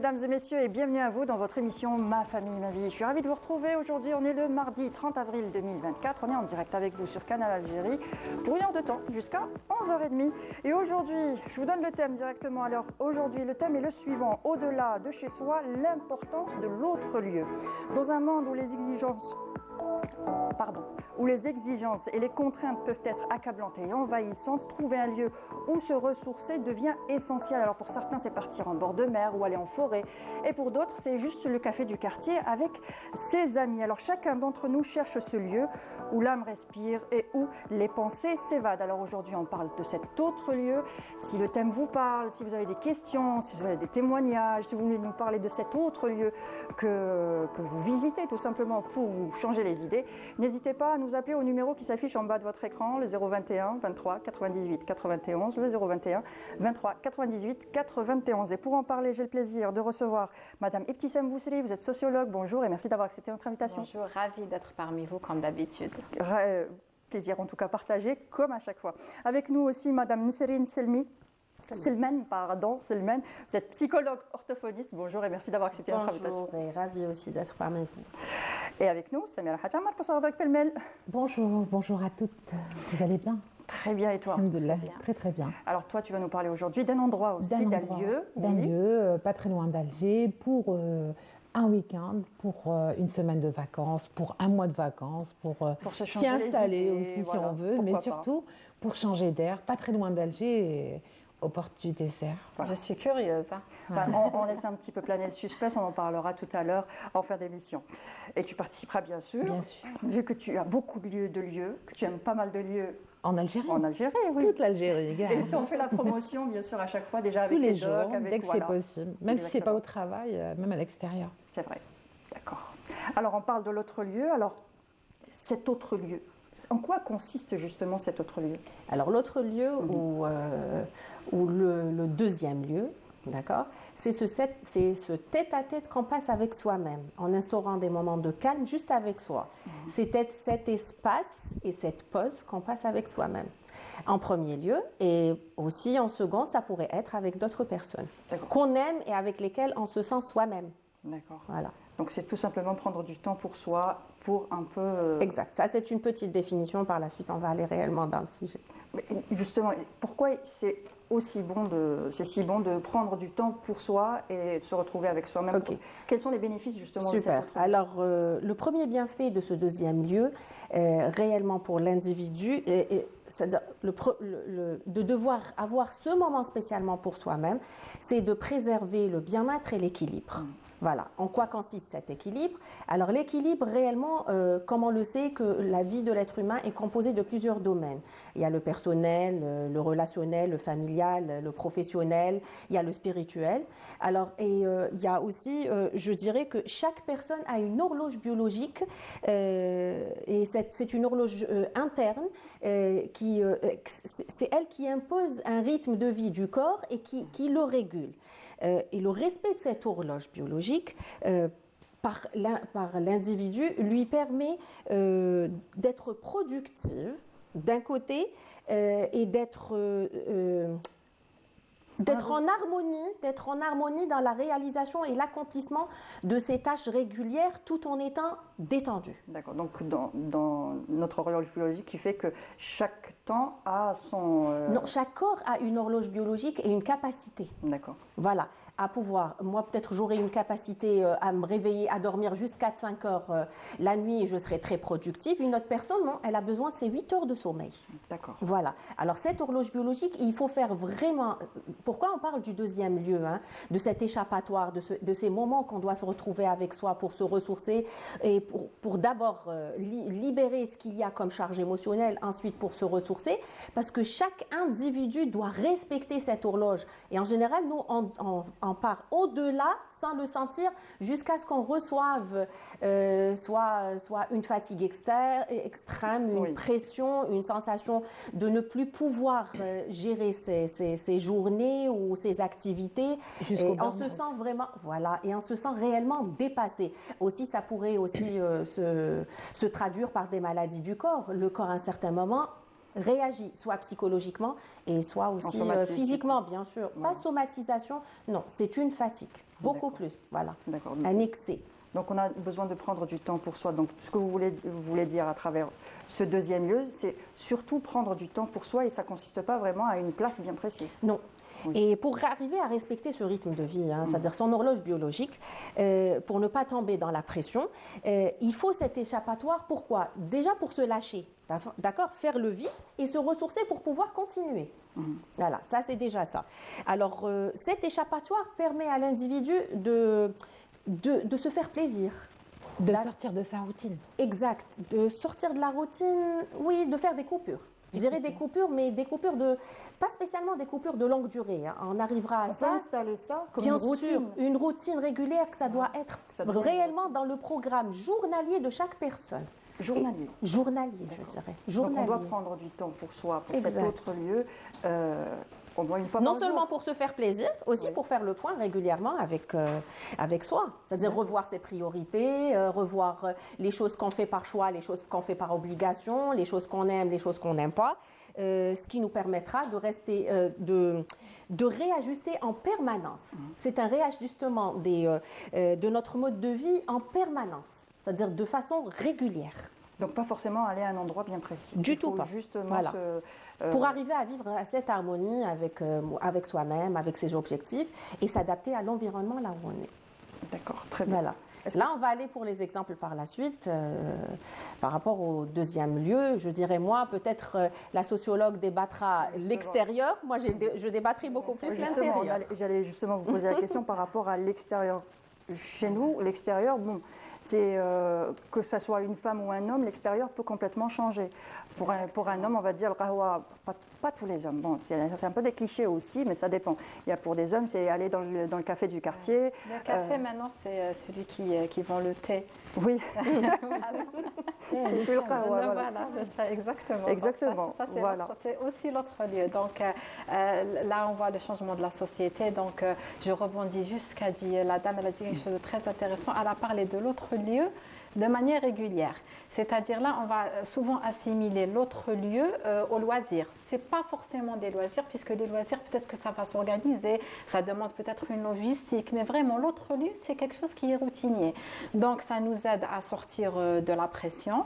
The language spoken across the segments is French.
mesdames et messieurs, et bienvenue à vous dans votre émission Ma famille, ma vie. Je suis ravie de vous retrouver aujourd'hui. On est le mardi 30 avril 2024. On est en direct avec vous sur Canal Algérie pour 1 heure de temps jusqu'à 11h30. Et aujourd'hui, je vous donne le thème directement. Alors aujourd'hui, le thème est le suivant. Au-delà de chez soi, l'importance de l'autre lieu. Dans un monde où les exigences et les contraintes peuvent être accablantes et envahissantes, trouver un lieu où se ressourcer devient essentiel. Alors pour certains, c'est partir en bord de mer ou aller en forêt. Et pour d'autres, c'est juste le café du quartier avec ses amis. Alors chacun d'entre nous cherche ce lieu où l'âme respire et où les pensées s'évadent. Alors aujourd'hui, on parle de cet autre lieu. Si le thème vous parle, si vous avez des questions, si vous avez des témoignages, si vous voulez nous parler de cet autre lieu que vous visitez tout simplement pour vous changer les idées, n'hésitez pas à nous appeler au numéro qui s'affiche en bas de votre écran, le 021 23 98 91, le 021 23 98 91. Et pour en parler, j'ai le plaisir de recevoir Madame Ibtissam Boussri. Vous êtes sociologue, bonjour et merci d'avoir accepté notre invitation. Bonjour, ravie d'être parmi vous comme d'habitude. Plaisir en tout cas partagé, comme à chaque fois. Avec nous aussi Madame Nisserine Selman, vous êtes psychologue orthophoniste. Bonjour et merci d'avoir accepté notre invitation. Bonjour et ravie aussi d'être parmi vous. Et avec nous, Samira Hadjamar, pour savoir avec Pelmel. Bonjour à toutes. Vous allez bien? Très bien, et toi? Alhamdoulilah, très bien. Alors toi, tu vas nous parler aujourd'hui d'un endroit aussi, d'un lieu. D'un lieu, pas très loin d'Alger, pour un week-end, pour une semaine de vacances, pour un mois de vacances, pour s'y installer aussi voilà, si on veut, mais surtout pour changer d'air, pas très loin d'Alger, aux portes du désert. Voilà. Je suis curieuse. Hein. Enfin, on laisse un petit peu planer le suspense, on en parlera tout à l'heure en fin d'émission. Et tu participeras bien sûr, vu que tu as beaucoup de lieux, que tu aimes pas mal de lieux. En Algérie. En Algérie, oui. Toute l'Algérie. Et on fait la promotion, bien sûr, à chaque fois, déjà avec tous les docs, jours, avec, dès que voilà. c'est possible. Même si ce n'est pas au travail, même à l'extérieur. C'est vrai, d'accord. Alors, on parle de l'autre lieu. Alors, cet autre lieu, en quoi consiste justement cet autre lieu? Alors, l'autre lieu, ou le deuxième lieu, d'accord, c'est ce tête-à-tête qu'on passe avec soi-même, en instaurant des moments de calme juste avec soi. C'est cet espace et cette pause qu'on passe avec soi-même. En premier lieu, et aussi en second, ça pourrait être avec d'autres personnes qu'on aime et avec lesquelles on se sent soi-même. D'accord. Voilà. Donc c'est tout simplement prendre du temps pour soi, pour un peu... Exact. Ça, c'est une petite définition. Par la suite, on va aller réellement dans le sujet. Mais justement, pourquoi c'est si bon de prendre du temps pour soi et de se retrouver avec soi-même? Quels sont les bénéfices justement de cette autre lieu? Alors, le premier bienfait de ce deuxième lieu, réellement pour l'individu, c'est-à-dire de devoir avoir ce moment spécialement pour soi-même, c'est de préserver le bien-être et l'équilibre. Voilà. En quoi consiste cet équilibre? Alors l'équilibre, réellement, comme on le sait, que la vie de l'être humain est composée de plusieurs domaines. Il y a le personnel, le relationnel, le familial, le professionnel, il y a le spirituel. Alors, et il y a aussi, je dirais que chaque personne a une horloge biologique, et c'est une horloge interne, c'est elle qui impose un rythme de vie du corps et qui le régule. Et le respect de cette horloge biologique par l'individu lui permet d'être productive d'un côté et d'être en harmonie dans la réalisation et l'accomplissement de ses tâches régulières tout en étant détendu. D'accord, donc dans notre horloge biologique qui fait que chaque temps a son... Non, chaque corps a une horloge biologique et une capacité. D'accord. Voilà, à pouvoir, moi peut-être j'aurai une capacité à me réveiller, à dormir jusqu'à 4-5 heures la nuit et je serai très productive. Une autre personne, non, elle a besoin de ses 8 heures de sommeil. D'accord. Voilà, alors cette horloge biologique, il faut faire vraiment... Pourquoi on parle du deuxième lieu, de cet échappatoire, de ces moments qu'on doit se retrouver avec soi pour se ressourcer et pour d'abord libérer ce qu'il y a comme charge émotionnelle, ensuite pour se ressourcer, parce que chaque individu doit respecter cette horloge. Et en général, nous, on part au-delà sans le sentir jusqu'à ce qu'on reçoive soit une fatigue extrême, une pression, une sensation de ne plus pouvoir gérer ses journées ou ses activités. Et on se sent vraiment, voilà, et on se sent réellement dépassé. Aussi, ça pourrait aussi se traduire par des maladies du corps. Le corps, à un certain moment, réagit, soit psychologiquement et soit aussi physiquement, bien sûr. Pas somatisation, non, c'est une fatigue, beaucoup plus, voilà, un excès. Donc on a besoin de prendre du temps pour soi. Donc ce que vous voulez dire à travers ce deuxième lieu, c'est surtout prendre du temps pour soi et ça ne consiste pas vraiment à une place bien précise. Non. Et pour arriver à respecter ce rythme de vie, c'est-à-dire son horloge biologique, pour ne pas tomber dans la pression, il faut cet échappatoire. Pourquoi? Déjà pour se lâcher, d'accord, faire le vide et se ressourcer pour pouvoir continuer. Voilà, ça c'est déjà ça. Alors cet échappatoire permet à l'individu de se faire plaisir. De sortir de sa routine. Exact, de sortir de la routine, oui, de faire des coupures. Je dirais des coupures, mais des coupures pas spécialement des coupures de longue durée. On arrivera à ça. On peut installer ça comme bien une routine. Sûr, une routine régulière que ça doit être réellement dans le programme journalier de chaque personne. Journalier. Journalier, je dirais. Journalier. Donc on doit prendre du temps pour soi, pour cet autre lieu. Une fois non seulement pour se faire plaisir, aussi pour faire le point régulièrement avec soi. C'est-à-dire revoir ses priorités, revoir les choses qu'on fait par choix, les choses qu'on fait par obligation, les choses qu'on aime, les choses qu'on n'aime pas. Ce qui nous permettra de rester, de réajuster en permanence. C'est un réajustement de notre mode de vie en permanence, c'est-à-dire de façon régulière. Donc pas forcément aller à un endroit bien précis. Du tout pas. Justement voilà. Pour arriver à vivre à cette harmonie avec soi-même, avec ses objectifs et s'adapter à l'environnement là où on est. D'accord, très bien. Voilà. Là, on va aller pour les exemples par la suite. Par rapport au deuxième lieu, je dirais moi, peut-être la sociologue débattra l'extérieur. Moi, je débattrai beaucoup plus l'intérieur. J'allais justement vous poser la question par rapport à l'extérieur. Chez nous, l'extérieur, c'est que ce soit une femme ou un homme, l'extérieur peut complètement changer. Pour un homme, on va dire le qahwa, pas tous les hommes. Bon, c'est un peu des clichés aussi, mais ça dépend. Il y a pour des hommes, c'est aller dans le café du quartier. Le café, maintenant, c'est celui qui vend le thé. Oui. C'est plus le qahwa. Voilà, exactement. Exactement. Ça, c'est aussi l'autre lieu. Donc là, on voit le changement de la société. Donc je rebondis juste ce qu'a dit la dame. Elle a dit quelque chose de très intéressant. Elle a parlé de l'autre lieu de manière régulière. C'est-à-dire là, on va souvent assimiler l'autre lieu aux loisirs. Ce n'est pas forcément des loisirs, puisque les loisirs, peut-être que ça va s'organiser, ça demande peut-être une logistique, mais vraiment, l'autre lieu, c'est quelque chose qui est routinier. Donc, ça nous aide à sortir de la pression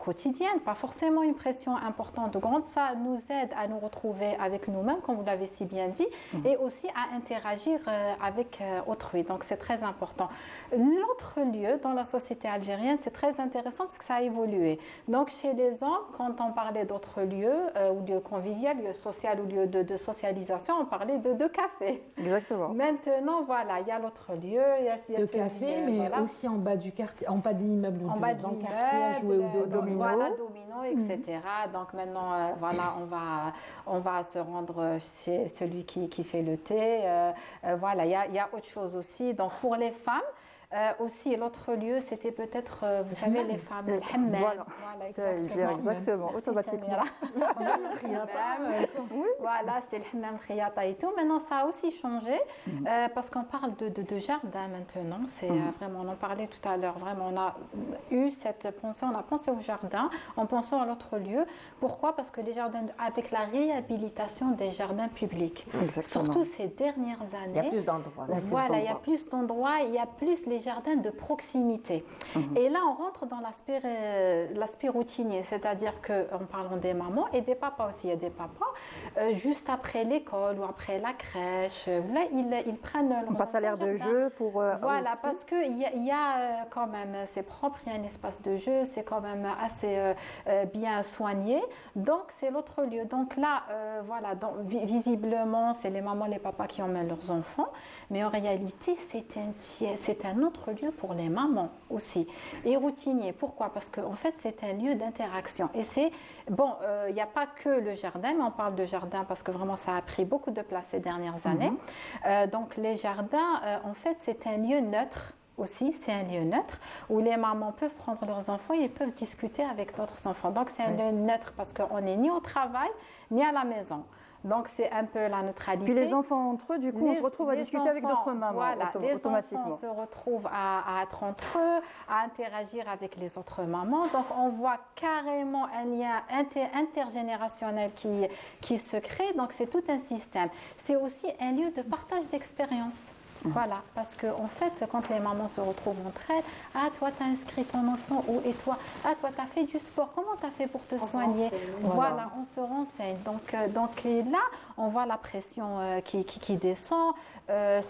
quotidienne, pas forcément une pression importante ou grande, ça nous aide à nous retrouver avec nous-mêmes, comme vous l'avez si bien dit, et aussi à interagir avec autrui. Donc, c'est très important. L'autre lieu dans la société algérienne, c'est très intéressant parce que ça a évolué. Donc, chez les hommes, quand on parlait d'autres lieux, ou lieux conviviaux, lieux sociaux ou lieux de socialisation, on parlait de café. Exactement. Maintenant, voilà, il y a l'autre lieu. Il y a le café, mais voilà. Aussi en bas du quartier, en bas de l'immeuble ou dans le quartier, à jouer au domino. Voilà, domino, etc. Donc, maintenant, voilà, on va se rendre chez celui qui fait le thé. Voilà, il y a autre chose aussi. Donc, pour les femmes, aussi, l'autre lieu, c'était peut-être, vous savez, les femmes, le hammam. Voilà, exactement, automatiquement. Voilà, c'est le hammam khiyata et tout. Maintenant, ça a aussi changé parce qu'on parle de jardin maintenant. C'est vraiment, on en parlait tout à l'heure, vraiment, on a eu cette pensée, on a pensé au jardin en pensant à l'autre lieu. Pourquoi? Parce que les jardins, avec la réhabilitation des jardins publics, surtout ces dernières années, il y a plus d'endroits. Voilà, il y a plus d'endroits, il y a plus les jardins de proximité. Et là, on rentre dans l'aspect routinier, c'est-à-dire qu'en parlant des mamans et des papas aussi, il y a des papas, juste après l'école ou après la crèche, là, ils prennent on passe à l'ère de jeu pour... voilà, parce qu'il y a quand même, c'est propre, il y a un espace de jeu, c'est quand même assez bien soigné, donc c'est l'autre lieu. Donc là, voilà, donc, visiblement, c'est les mamans, les papas qui emmènent leurs enfants, mais en réalité, c'est un autre lieu pour les mamans aussi, et routinier. Pourquoi? Parce qu'en fait, c'est un lieu d'interaction. Et c'est, bon, il n'y a pas que le jardin, mais on parle de jardin parce que vraiment, ça a pris beaucoup de place ces dernières années. Donc, les jardins, en fait, c'est un lieu neutre aussi, c'est un lieu neutre où les mamans peuvent prendre leurs enfants et ils peuvent discuter avec d'autres enfants. Donc, c'est un lieu neutre parce qu'on n'est ni au travail, ni à la maison. Donc, c'est un peu la neutralité. Puis les enfants entre eux, du coup, on se retrouve à discuter avec d'autres mamans, voilà, automatiquement. Les enfants se retrouvent à être entre eux, à interagir avec les autres mamans. Donc, on voit carrément un lien intergénérationnel qui se crée. Donc, c'est tout un système. C'est aussi un lieu de partage d'expérience. Voilà, parce qu'en fait, quand les mamans se retrouvent entre elles, ah, toi, tu as inscrit ton enfant, où et toi, ah, toi, tu as fait du sport, comment tu as fait pour te soigner? Voilà, on se renseigne. Donc là, on voit la pression qui descend.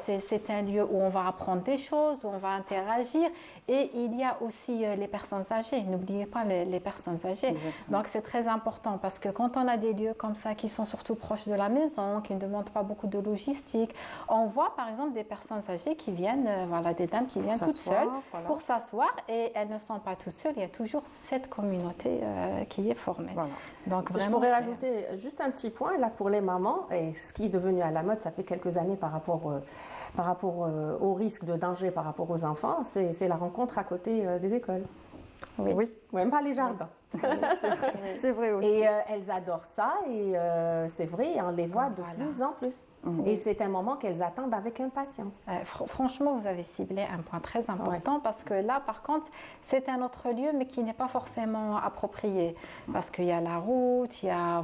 C'est un lieu où on va apprendre des choses, où on va interagir. Et il y a aussi les personnes âgées. N'oubliez pas les personnes âgées. Exactement. Donc, c'est très important parce que quand on a des lieux comme ça qui sont surtout proches de la maison, qui ne demandent pas beaucoup de logistique, on voit par exemple des personnes âgées qui viennent, voilà, des dames qui viennent toutes seules pour s'asseoir et elles ne sont pas toutes seules. Il y a toujours cette communauté qui est formée. Voilà. Donc, vraiment, je pourrais rajouter juste un petit point là pour les mamans et ce qui est devenu à la mode, ça fait quelques années par rapport au risque de danger par rapport aux enfants, c'est la rencontre à côté des écoles. Oui. Même pas les jardins. C'est vrai aussi. Et elles adorent ça et c'est vrai, on les voit de plus en plus. Et c'est un moment qu'elles attendent avec impatience. Franchement, vous avez ciblé un point très important parce que là, par contre, c'est un autre lieu, mais qui n'est pas forcément approprié. Parce qu'il y a la route, il y a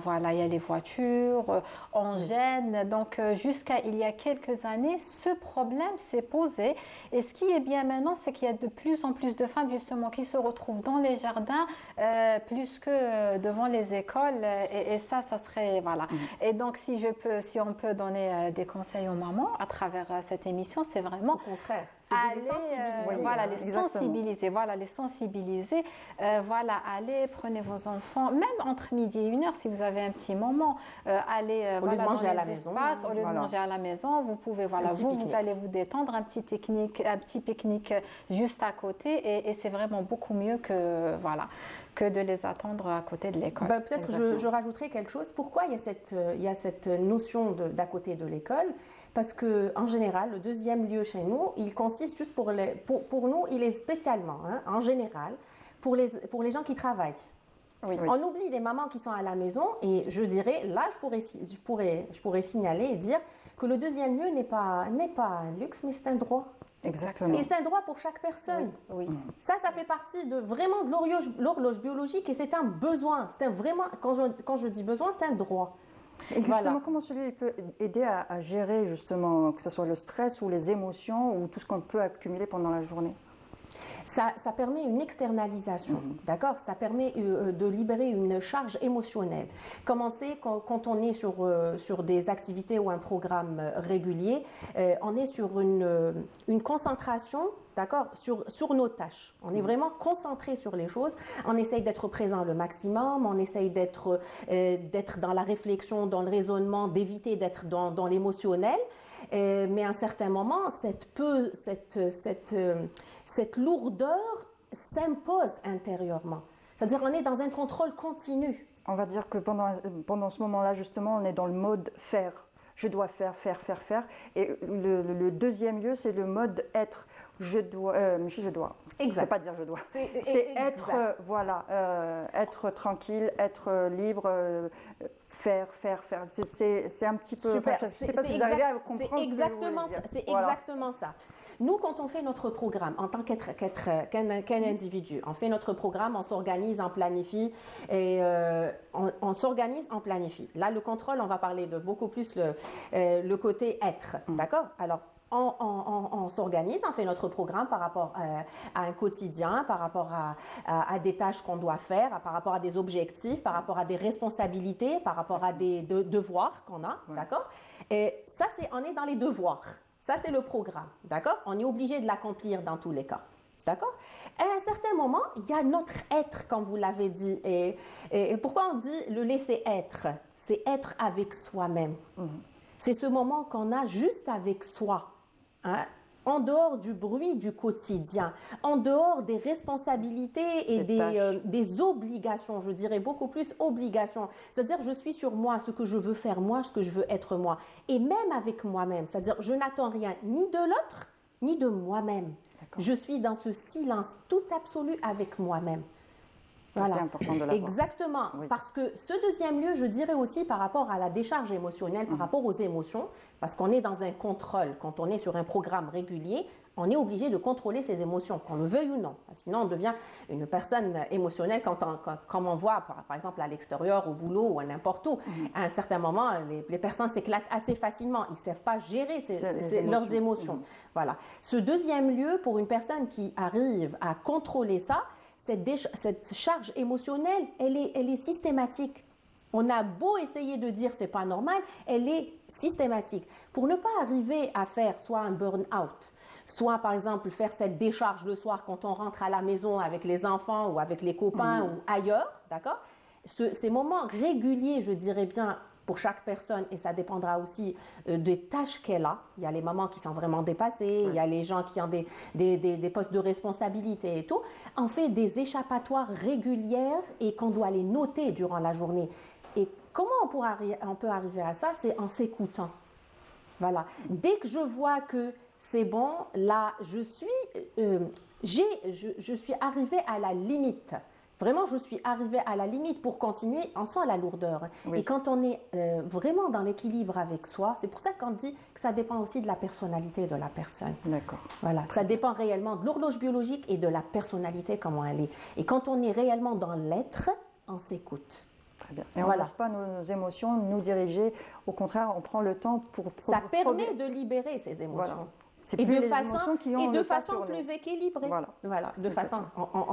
les voitures, on gêne. Donc, jusqu'à il y a quelques années, ce problème s'est posé. Et ce qui est bien maintenant, c'est qu'il y a de plus en plus de femmes, justement, qui se retrouvent dans les jardins, plus que devant les écoles. Et ça serait... Voilà. Et donc, si on peut donner des conseils aux mamans à travers cette émission, c'est vraiment... Au contraire. Les sensibiliser. Allez, prenez vos enfants, même entre midi et 1h, si vous avez un petit moment, allez au lieu de manger à la maison. Au lieu de manger à la maison, vous pouvez, vous allez vous détendre, un petit pique-nique juste à côté, et c'est vraiment beaucoup mieux que de les attendre à côté de l'école. Peut-être que je rajouterai quelque chose. Pourquoi il y a cette notion d'à côté de l'école? Parce qu'en général, le deuxième lieu chez nous, il consiste juste pour nous, il est spécialement, en général, pour les gens qui travaillent. Oui. On oublie les mamans qui sont à la maison et je dirais, là, je pourrais signaler et dire que le deuxième lieu n'est pas un luxe, mais c'est un droit. Exactement. Et c'est un droit pour chaque personne. Oui. Ça fait partie de l'horloge biologique et c'est un besoin. C'est vraiment, quand je dis besoin, c'est un droit. Et justement, comment celui peut aider à gérer justement, que ce soit le stress ou les émotions ou tout ce qu'on peut accumuler pendant la journée? Ça permet une externalisation, d'accord? Ça permet de libérer une charge émotionnelle. Commencer quand on est sur des activités ou un programme régulier, on est sur une concentration, d'accord, sur nos tâches. On est vraiment concentré sur les choses. On essaye d'être présent le maximum. On essaye d'être dans la réflexion, dans le raisonnement, d'éviter d'être dans l'émotionnel. Mais à un certain moment, cette lourdeur s'impose intérieurement. C'est-à-dire on est dans un contrôle continu. On va dire que pendant ce moment-là, justement, on est dans le mode faire. Je dois faire. Et le deuxième lieu, c'est le mode être. Je dois. Exact. Je ne peux pas dire je dois. C'est être, être tranquille, être libre, faire. C'est un petit peu. Super. Je ne sais pas si vous arrivez à comprendre ce que je veux dire. C'est exactement ça. Nous, quand on fait notre programme, en tant qu'un individu, on fait notre programme, on s'organise, on planifie, et on s'organise, on planifie. Là, le contrôle, on va parler de beaucoup plus le côté être, d'accord? Alors, on s'organise, on fait notre programme par rapport à un quotidien, par rapport à des tâches qu'on doit faire, par rapport à des objectifs, par rapport à des responsabilités, par rapport à des devoirs qu'on a, d'accord? Et ça, on est dans les devoirs. Ça, c'est le programme, d'accord? On est obligé de l'accomplir dans tous les cas, d'accord? Et à un certain moment, il y a notre être, comme vous l'avez dit. Et pourquoi on dit le laisser être? C'est être avec soi-même. C'est ce moment qu'on a juste avec soi. En dehors du bruit du quotidien, en dehors des responsabilités et des obligations, je dirais beaucoup plus obligations. C'est-à-dire, je suis sur moi, ce que je veux faire moi, ce que je veux être moi. Et même avec moi-même, c'est-à-dire, je n'attends rien ni de l'autre, ni de moi-même. Je suis dans ce silence tout absolu avec moi-même. Voilà. C'est important de l'avoir. Exactement. Oui. Parce que ce deuxième lieu, je dirais aussi par rapport à la décharge émotionnelle, par rapport aux émotions, parce qu'on est dans un contrôle. Quand on est sur un programme régulier, on est obligé de contrôler ses émotions, qu'on le veuille ou non. Sinon, on devient une personne émotionnelle comme on voit, par exemple, à l'extérieur, au boulot ou à n'importe où. À un certain moment, les personnes s'éclatent assez facilement. Ils ne savent pas gérer leurs émotions. Voilà. Ce deuxième lieu, pour une personne qui arrive à contrôler ça, cette charge émotionnelle, elle est systématique. On a beau essayer de dire c'est pas normal, elle est systématique. Pour ne pas arriver à faire soit un burn-out, soit par exemple faire cette décharge le soir quand on rentre à la maison avec les enfants ou avec les copains ou ailleurs, d'accord ? Ces moments réguliers, je dirais bien, pour chaque personne, et ça dépendra aussi des tâches qu'elle a. Il y a les mamans qui sont vraiment dépassées, il y a les gens qui ont des postes de responsabilité et tout. On fait des échappatoires régulières et qu'on doit les noter durant la journée. Et comment on peut arriver à ça? C'est en s'écoutant. Voilà. Dès que je vois que c'est bon, là, je suis arrivée à la limite. Vraiment, je suis arrivée à la limite pour continuer, on sent la lourdeur. Oui. Et quand on est vraiment dans l'équilibre avec soi, c'est pour ça qu'on dit que ça dépend aussi de la personnalité de la personne. D'accord. Voilà, ça dépend réellement de l'horloge biologique et de la personnalité, comment elle est. Et quand on est réellement dans l'être, on s'écoute. Très bien. Et on ne laisse pas nos émotions nous diriger. Au contraire, on prend le temps pour ça permet de libérer ces émotions. Voilà. Et de façon plus équilibrée. Voilà.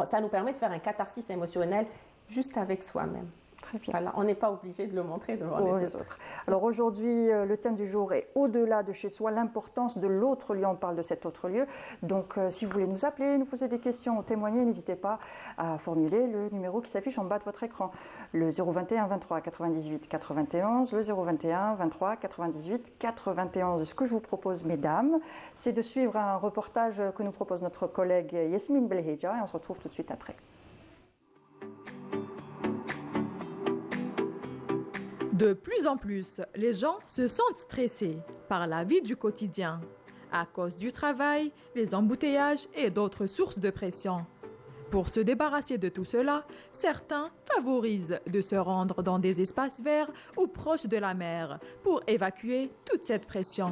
Ça nous permet de faire un catharsis émotionnel juste avec soi-même. Très bien. Voilà, on n'est pas obligé de le montrer devant les autres. Alors aujourd'hui, le thème du jour est au-delà de chez soi, l'importance de l'autre lieu. On parle de cet autre lieu. Donc si vous voulez nous appeler, nous poser des questions, témoigner, n'hésitez pas à formuler le numéro qui s'affiche en bas de votre écran. Le 021 23 98 91, le 021 23 98 91. Ce que je vous propose, mesdames, c'est de suivre un reportage que nous propose notre collègue Yasmine Belhidja et on se retrouve tout de suite après. De plus en plus, les gens se sentent stressés par la vie du quotidien, à cause du travail, les embouteillages et d'autres sources de pression. Pour se débarrasser de tout cela, certains favorisent de se rendre dans des espaces verts ou proches de la mer pour évacuer toute cette pression.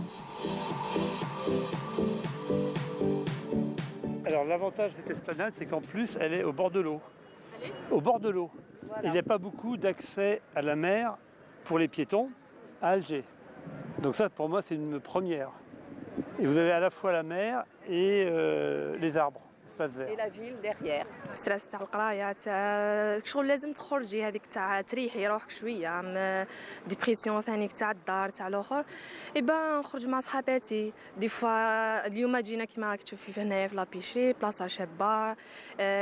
Alors l'avantage de cette esplanade, c'est qu'en plus, elle est au bord de l'eau. Au bord de l'eau. Voilà. Il n'y a pas beaucoup d'accès à la mer pour les piétons à Alger. Donc ça, pour moi, c'est une première. Et vous avez à la fois la mer et les arbres, espace vert. Et la ville derrière. ستريس تاع القرايه تاع شغل لازم تخرجي هذيك تاع تريحي روحك شويه ديبرسيون ثاني تاع الدار تاع الاخر ايبا نخرج مع صحاباتي دي فوا اليوم جينا كيما راك تشوفي هنايا في لابيشري بلاصه شابه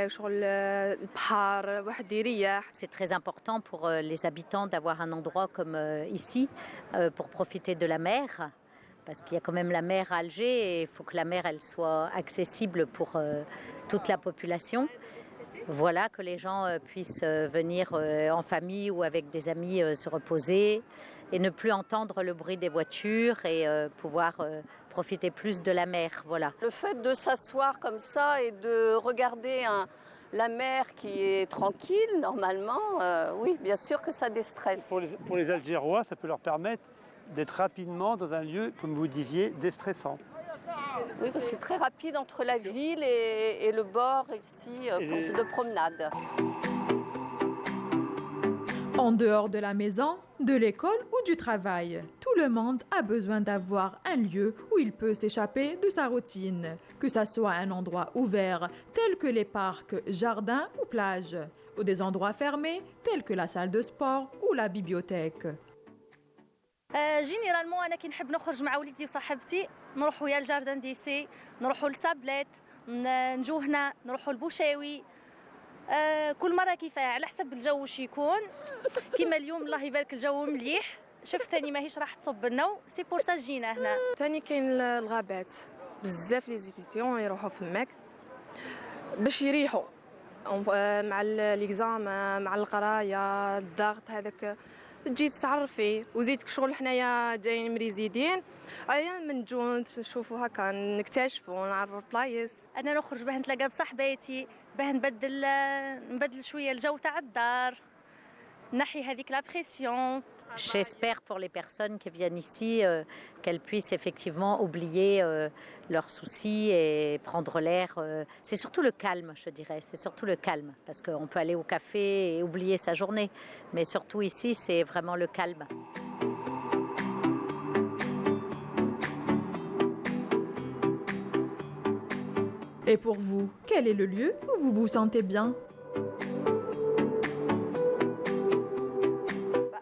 شغل البحر واحد يريح. C'est très important pour les habitants d'avoir un endroit comme ici pour profiter de la mer. Parce qu'il y a quand même la mer à Alger et il faut que la mer elle soit accessible pour toute la population. Voilà, que les gens puissent venir en famille ou avec des amis se reposer et ne plus entendre le bruit des voitures et pouvoir profiter plus de la mer. Voilà. Le fait de s'asseoir comme ça et de regarder la mer qui est tranquille, normalement, oui, bien sûr que ça déstresse. Pour les Algérois, ça peut leur permettre d'être rapidement dans un lieu, comme vous disiez, déstressant. Oui, parce que c'est très rapide entre la ville et le bord ici de promenade. En dehors de la maison, de l'école ou du travail, tout le monde a besoin d'avoir un lieu où il peut s'échapper de sa routine, que ce soit un endroit ouvert tel que les parcs, jardins ou plages, ou des endroits fermés tels que la salle de sport ou la bibliothèque. جينيرالمون انا كي نحب نخرج مع وليدي وصاحبتي نروحوا يا الجاردن دي سي نروحوا لسابليت نجو هنا نروحوا لبوشاوي كل مره كيفاه على حسب الجو واش يكون كيما اليوم الله يبارك الجو مليح شفت ثاني ماهيش راح تصب لنا سي بور سا جينا هنا ثاني كاين الغابات بزاف لي زيتيتيون يروحوا فماك باش يريحوا مع ليكزام مع القرايه الضغط هذاك تجي تتعرفي وزيدك شغل حنايا جايين مريزيدين من نجو نشوفوا هكا نكتشفوا نعرفوا البلايص. انا نخرج باه نتلاقى بصاحباتي باه نبدل شويه الجو تاع الدار نحي هذيك لا بريسيون. J'espère pour les personnes qui viennent ici qu'elles puissent effectivement oublier leurs soucis et prendre l'air. C'est surtout le calme, je dirais. C'est surtout le calme. Parce qu'on peut aller au café et oublier sa journée. Mais surtout ici, c'est vraiment le calme. Et pour vous, quel est le lieu où vous vous sentez bien?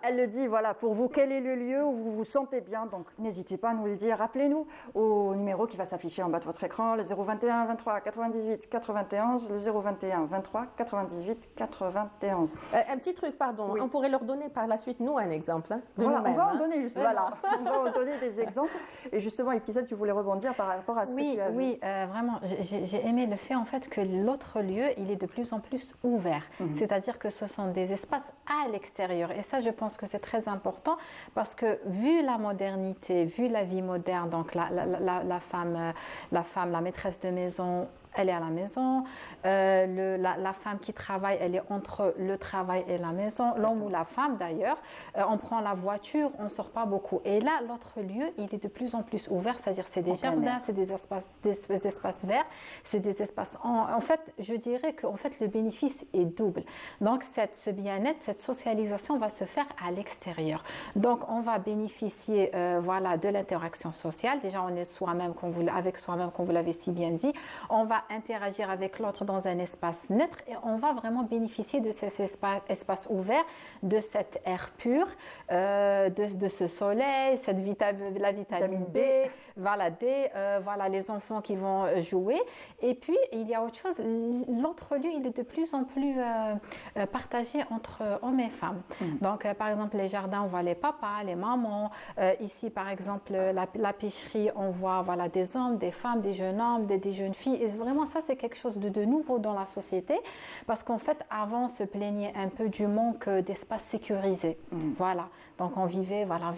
Elle le dit, voilà, pour vous, quel est le lieu où vous vous sentez bien? Donc, n'hésitez pas à nous le dire. Rappelez-nous au numéro qui va s'afficher en bas de votre écran, le 021 23 98 91, le 021 23 98 91. Un petit truc, pardon. Oui. On pourrait leur donner par la suite, nous, un exemple. De voilà, on va en hein. donner justement. Voilà. On va en donner des exemples. Et justement, Ibtissam, tu voulais rebondir par rapport à ce que tu as vu. Oui, vraiment. J'ai aimé le fait, en fait, que l'autre lieu, il est de plus en plus ouvert. C'est-à-dire que ce sont des espaces à l'extérieur. Et ça, je pense que c'est très important parce que vu la modernité, vu la vie moderne, donc la femme, la maîtresse de maison, elle est à la maison, la femme qui travaille, elle est entre le travail et la maison, l'homme ou la femme d'ailleurs, on prend la voiture, on ne sort pas beaucoup. Et là, l'autre lieu, il est de plus en plus ouvert, c'est-à-dire c'est des jardins, c'est des espaces verts, c'est des espaces... En fait, je dirais que en fait, le bénéfice est double. Donc, ce bien-être, cette socialisation va se faire à l'extérieur. Donc, on va bénéficier voilà, de l'interaction sociale. Déjà, on est soi-même, avec soi-même, comme vous l'avez si bien dit. On va interagir avec l'autre dans un espace neutre et on va vraiment bénéficier de ces espaces ouverts, de cet air pur, de ce soleil, la vitamine B, voilà, voilà les enfants qui vont jouer. Et puis, il y a autre chose, l'autre lieu, il est de plus en plus partagé entre hommes et femmes. Donc, par exemple, les jardins, on voit les papas, les mamans. Ici, par exemple, la pêcherie, on voit voilà, des hommes, des femmes, des jeunes hommes, des jeunes filles. Et vraiment, ça, c'est quelque chose de nouveau dans la société parce qu'en fait, avant, on se plaignait un peu du manque d'espace sécurisé. Voilà. Donc, on vit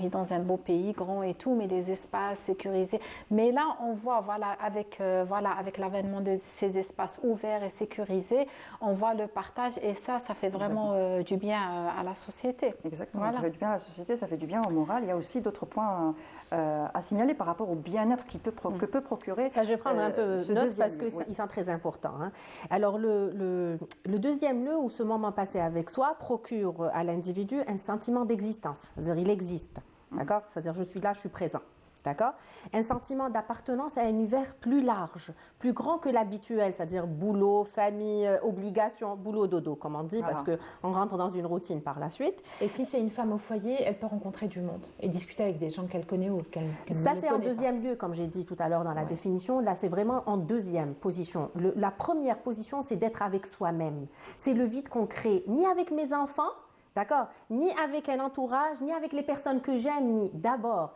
dans un beau pays, grand et tout, mais des espaces sécurisés. Mais là, on voit, voilà, avec l'avènement de ces espaces ouverts et sécurisés, on voit le partage et ça fait vraiment du bien à la société. Exactement. Voilà. Ça fait du bien à la société, ça fait du bien au moral. Il y a aussi d'autres points à signaler par rapport au bien-être que peut procurer. Je vais prendre un peu note parce qu'ils sont très importants. Hein. Alors, le deuxième lieu où ce moment passé avec soi procure à l'individu un sentiment d'existence. C'est-à-dire, il existe. D'accord ? C'est-à-dire, je suis là, je suis présent. D'accord ? Un sentiment d'appartenance à un univers plus large, plus grand que l'habituel, c'est-à-dire boulot, famille, obligation, boulot, dodo, comme on dit, parce qu'on rentre dans une routine par la suite. Et si c'est une femme au foyer, elle peut rencontrer du monde et discuter avec des gens qu'elle connaît ou qu'elle ne connaît pas. Ça, c'est en deuxième lieu, comme j'ai dit tout à l'heure dans la définition. Là, c'est vraiment en deuxième position. La première position, c'est d'être avec soi-même. C'est le vide qu'on crée, ni avec mes enfants, d'accord, ni avec un entourage, ni avec les personnes que j'aime, ni d'abord.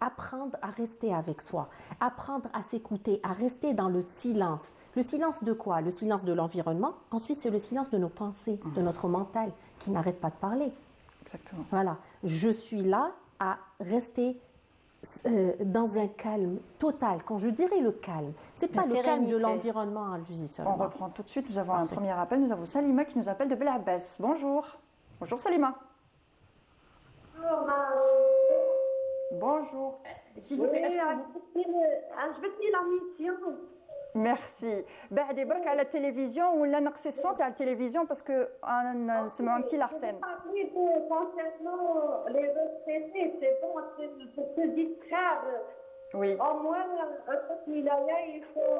Apprendre à rester avec soi, apprendre à s'écouter, à rester dans le silence. Le silence de quoi? Le silence de l'environnement. Ensuite, c'est le silence de nos pensées, de notre mental, qui n'arrête pas de parler. Exactement. Voilà. Je suis là à rester dans un calme total. Quand je dirais le calme, ce n'est pas le calme de l'environnement à lui seulement. On reprend tout de suite. Nous avons un premier appel. Nous avons Salima qui nous appelle de Belabès. Bonjour. Bonjour Salima. Bonjour. S'il vous plaît, عجبتني la mission. Merci. بعد برك على التلفزيون ولا نقصي الصوت على التلفزيون parce que نسمعوا انت لارسن. Concernant les retraités, c'est bon pour se distraire. Oui. Au moins, il faut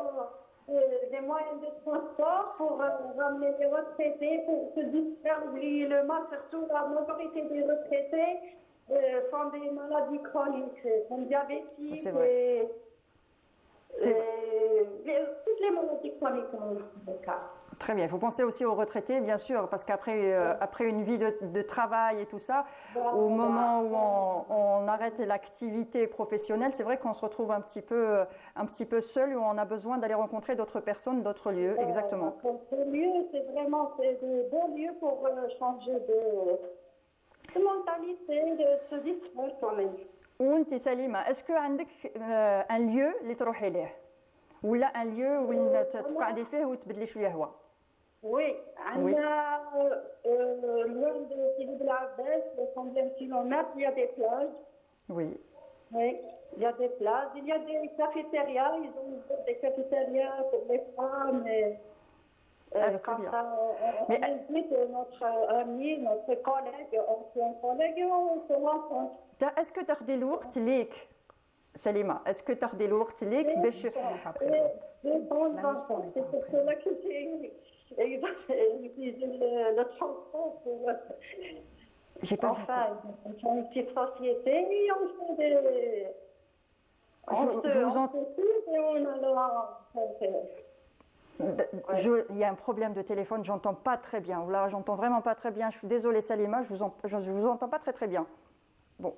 des moyens de transport pour ramener les retraités, pour se distraire, oublier le mal, surtout la majorité des retraités. Font des maladies chroniques, sont diabétiques et toutes les maladies chroniques en le cas. Très bien, il faut penser aussi aux retraités, bien sûr, parce qu'après après une vie de travail et tout ça, au moment où on arrête l'activité professionnelle, c'est vrai qu'on se retrouve un petit peu seul, où on a besoin d'aller rencontrer d'autres personnes, d'autres lieux, exactement. Ce lieu, c'est vraiment de bons lieux pour changer de... mentalité de se distraire quand-même. وانت سليمه اسكو عندك ان ليو اللي تروحي ليه ولا ان ليو وين تقعدي فيه وتبدلي شويه هوا؟ Oui, عندنا loin de Sidi Bel Abbès, de combien de kilomètres, il y a des plages. Oui. Oui, il y a des plages, il y a des cafétérias, ils ont des cafétérias pour les femmes. Et, c'est bien. On invite notre ami, notre collègue, ancien collègue, et on se rencontre. Est-ce que تاخدي الوقت ليك سليمة؟ est-ce que تاخدي الوقت ليك باش de temps en temps, c'est pour cela que j'ai utilisé le transport pour enfin une petite société et on fait des il y a un problème de téléphone, j'entends pas très bien. Là, j'entends vraiment pas très bien. Je suis désolée Salima, je vous entends pas très bien. Bon,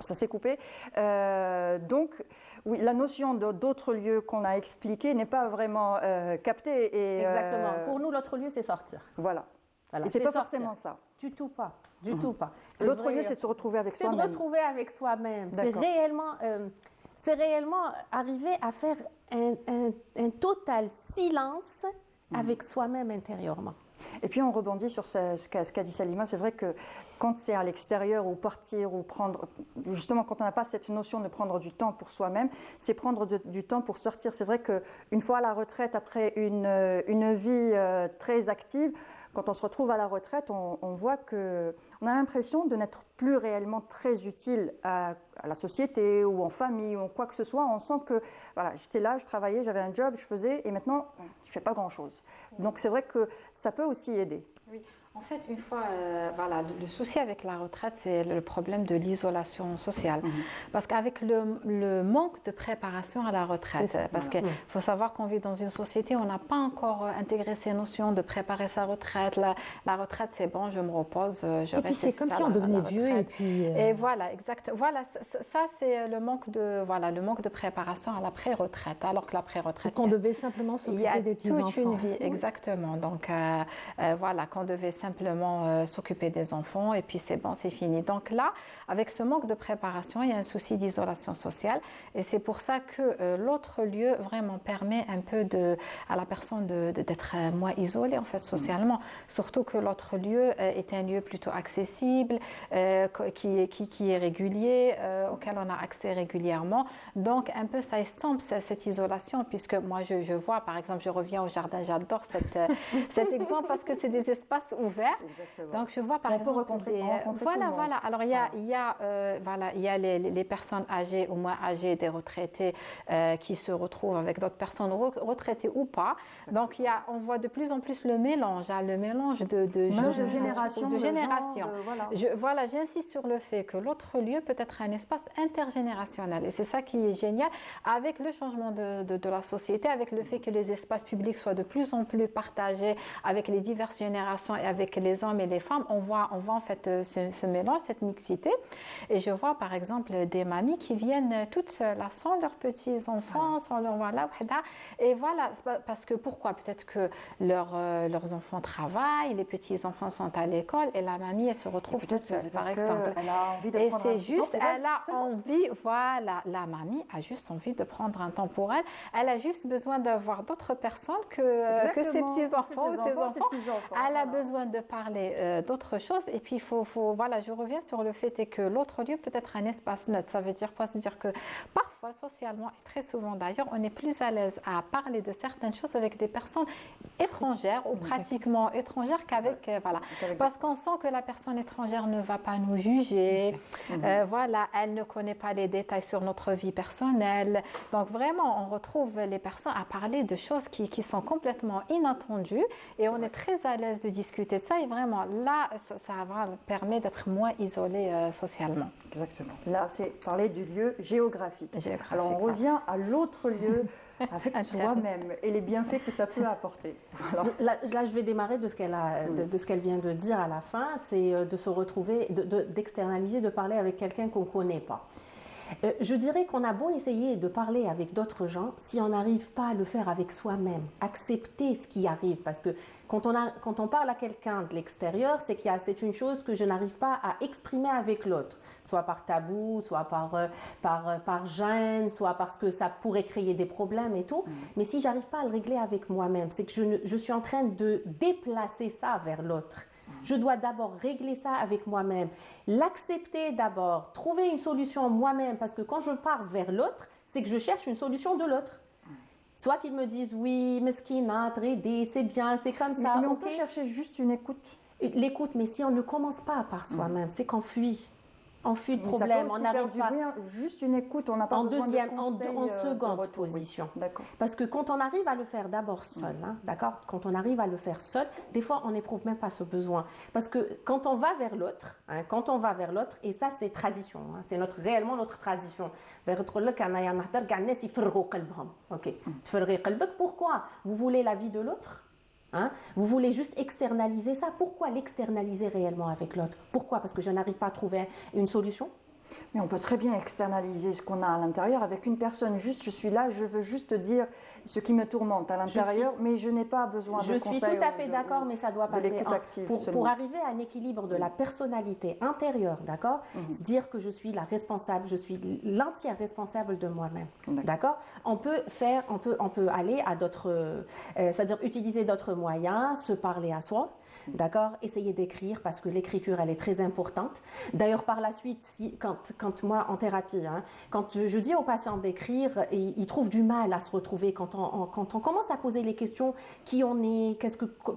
ça s'est coupé. Donc, oui, la notion d'autres lieux qu'on a expliqué n'est pas vraiment captée. Et, exactement. Pour nous, l'autre lieu, c'est sortir. Voilà. Et c'est pas forcément ça. Du tout pas. Du tout pas. L'autre lieu, c'est de se retrouver avec soi-même. C'est de retrouver avec soi-même. C'est réellement arriver à faire un total silence avec soi-même intérieurement. Et puis on rebondit sur ce qu'a dit Salima, c'est vrai que quand c'est à l'extérieur ou partir ou prendre, justement quand on n'a pas cette notion de prendre du temps pour soi-même, c'est prendre du temps pour sortir. C'est vrai qu'une fois à la retraite, après une vie très active, quand on se retrouve à la retraite, on voit qu'on a l'impression de n'être plus réellement très utile à la société ou en famille ou en quoi que ce soit. On sent que voilà, j'étais là, je travaillais, j'avais un job, je faisais et maintenant je ne fais pas grand-chose. Donc c'est vrai que ça peut aussi aider. Oui. En fait, une fois, voilà, le souci avec la retraite, c'est le problème de l'isolation sociale. Parce qu'avec le manque de préparation à la retraite, parce qu'il faut savoir qu'on vit dans une société où on n'a pas encore intégré ces notions de préparer sa retraite. La retraite, c'est bon, je me repose, je reste. Et puis c'est comme si on devenait vieux et puis. Et voilà, exact. Voilà, ça c'est le manque de préparation à la pré-retraite, alors que la pré-retraite. Qu'on devait simplement s'occuper des petits enfants. Toute une vie, exactement. Donc voilà, qu'on devait simplement s'occuper des enfants et puis c'est bon, c'est fini. Donc là, avec ce manque de préparation, il y a un souci d'isolation sociale et c'est pour ça que l'autre lieu vraiment permet un peu à la personne d'être moins isolée en fait socialement. Surtout que l'autre lieu est un lieu plutôt accessible, qui est régulier, auquel on a accès régulièrement. Donc un peu ça estompe cette isolation puisque moi je vois par exemple, je reviens au jardin, j'adore cet exemple parce que c'est des espaces ouverts. Exactement. Donc je vois par exemple voilà. Alors il y a les personnes âgées ou moins âgées, des retraités qui se retrouvent avec d'autres personnes retraitées ou pas. Donc on voit de plus en plus le mélange de génération. Voilà, j'insiste sur le fait que l'autre lieu peut être un espace intergénérationnel et c'est ça qui est génial avec le changement de la société, avec le fait que les espaces publics soient de plus en plus partagés avec les diverses générations et avec les hommes et les femmes, on voit en fait ce mélange, cette mixité. Et je vois par exemple des mamies qui viennent toutes seules, sans leurs petits-enfants, sans leur voilà. Et voilà, parce que pourquoi? Peut-être que leurs enfants travaillent, les petits-enfants sont à l'école et la mamie, elle se retrouve toute seule, par exemple. Et c'est juste, elle a envie, voilà, la mamie a juste envie de prendre un temps pour elle. Elle a juste besoin d'avoir d'autres personnes que ses petits-enfants ou ses enfants. Elle a besoin de parler d'autres choses et puis voilà, je reviens sur le fait que l'autre lieu peut être un espace neutre. Ça veut dire quoi? Ça veut dire que parfois socialement et très souvent d'ailleurs on est plus à l'aise à parler de certaines choses avec des personnes étrangères ou pratiquement étrangères qu'avec voilà, parce qu'on sent que la personne étrangère ne va pas nous juger, voilà, elle ne connaît pas les détails sur notre vie personnelle. Donc vraiment on retrouve les personnes à parler de choses qui sont complètement inattendues et on est très à l'aise de discuter de ça et vraiment là ça permet d'être moins isolé socialement. Exactement. Là c'est parler du lieu géographique. Alors on revient à l'autre lieu avec soi-même et les bienfaits que ça peut apporter. Voilà. Là je vais démarrer de ce qu'elle vient de dire à la fin, c'est de se retrouver, d'externaliser, de parler avec quelqu'un qu'on ne connaît pas. Je dirais qu'on a beau essayer de parler avec d'autres gens, si on n'arrive pas à le faire avec soi-même, accepter ce qui arrive, parce que quand on parle à quelqu'un de l'extérieur, c'est une chose que je n'arrive pas à exprimer avec l'autre, soit par tabou, soit par gêne, soit parce que ça pourrait créer des problèmes et tout. Mais si j'arrive pas à le régler avec moi-même, c'est que je suis en train de déplacer ça vers l'autre. Je dois d'abord régler ça avec moi-même, l'accepter d'abord, trouver une solution moi-même, parce que quand je pars vers l'autre, c'est que je cherche une solution de l'autre. Soit qu'ils me disent oui, mesquina, trader, c'est bien, c'est comme ça. Mais on peut chercher juste une écoute. L'écoute, mais si on ne commence pas par soi-même, c'est qu'on fuit. On fuit le problème, on n'arrive pas. Juste une écoute, on n'a pas besoin de conseils, en seconde position. Oui. D'accord. Parce que quand on arrive à le faire d'abord seul, d'accord, quand on arrive à le faire seul, des fois on n'éprouve même pas ce besoin. Parce que quand on va vers l'autre, et ça c'est tradition, c'est réellement notre tradition. Pourquoi? Vous voulez la vie de l'autre? Vous voulez juste externaliser ça. Pourquoi l'externaliser réellement avec l'autre? Pourquoi? Parce que je n'arrive pas à trouver une solution? Mais on peut très bien externaliser ce qu'on a à l'intérieur avec une personne. Juste, je suis là, je veux juste dire ce qui me tourmente à l'intérieur, mais je n'ai pas besoin de conseils. Je suis tout à fait d'accord, mais ça doit passer pour arriver à un équilibre de la personnalité intérieure, d'accord? Dire que je suis la responsable, je suis l'entière responsable de moi-même, d'accord? On peut aller à d'autres, c'est-à-dire utiliser d'autres moyens, se parler à soi. D'accord, essayez d'écrire parce que l'écriture elle est très importante. D'ailleurs par la suite, quand moi en thérapie, quand je dis aux patients d'écrire, ils trouvent du mal à se retrouver quand on commence à poser les questions qui on est,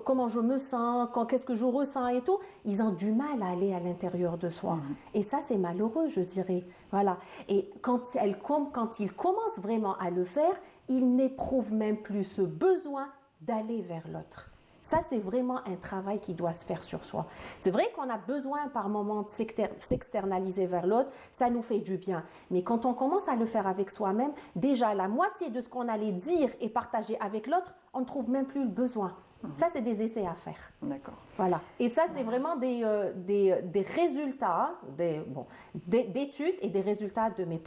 comment je me sens, qu'est-ce que je ressens et tout, ils ont du mal à aller à l'intérieur de soi. Et ça c'est malheureux, je dirais. Voilà. Et quand ils commencent vraiment à le faire, ils n'éprouvent même plus ce besoin d'aller vers l'autre. Ça, c'est vraiment un travail qui doit se faire sur soi. C'est vrai qu'on a besoin par moment de s'externaliser vers l'autre, ça nous fait du bien. Mais quand on commence à le faire avec soi-même, déjà la moitié de ce qu'on allait dire et partager avec l'autre, on ne trouve même plus le besoin. Ça, c'est des essais à faire. D'accord. Voilà. Et ça, c'est vraiment des résultats, d'études et des résultats de mes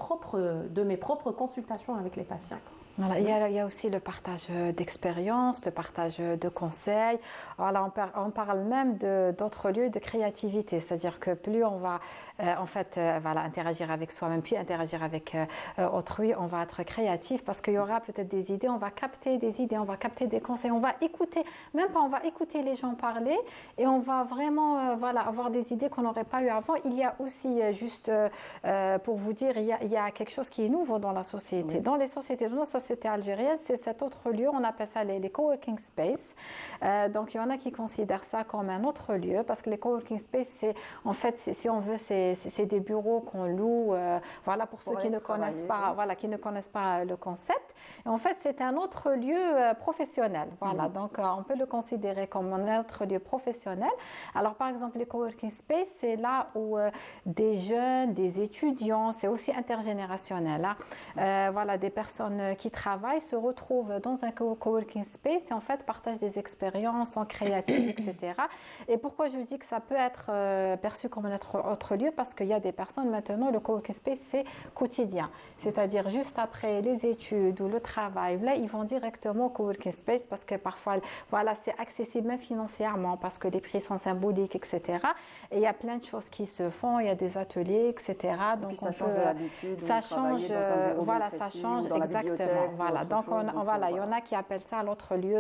propres consultations avec les patients. Voilà, il y a aussi le partage d'expériences, le partage de conseils. Voilà, on parle même d'autres lieux de créativité, c'est-à-dire que plus on va interagir avec soi-même, puis interagir avec autrui, on va être créatif parce qu'il y aura peut-être des idées, on va capter des idées, on va capter des conseils, on va écouter, on va écouter les gens parler et on va vraiment avoir des idées qu'on n'aurait pas eu avant. Il y a aussi, pour vous dire, il y a quelque chose qui est nouveau dans la société. Oui. Dans les sociétés, algérienne, c'est cet autre lieu, on appelle ça les coworking space. Donc il y en a qui considèrent ça comme un autre lieu parce que les coworking space, si on veut, c'est des bureaux qu'on loue, pour ceux qui ne connaissent pas le concept. Et en fait, c'est un autre lieu professionnel. Voilà, donc on peut le considérer comme un autre lieu professionnel. Alors par exemple, les coworking space, c'est là où des jeunes, des étudiants, c'est aussi intergénérationnel. Des personnes qui travaillent se retrouvent dans un coworking space et en fait partagent des expériences en créative, etc. Et pourquoi je dis que ça peut être perçu comme un autre lieu? Parce qu'il y a des personnes maintenant, le coworking space c'est quotidien, c'est-à-dire juste après les études ou le travail, là ils vont directement au coworking space parce que parfois c'est accessible même financièrement parce que les prix sont symboliques, etc. Et il y a plein de choses qui se font, il y a des ateliers, etc. Donc ça change de l'habitude, ça change, ça change exactement. Voilà, donc il y en a qui appellent ça l'autre lieu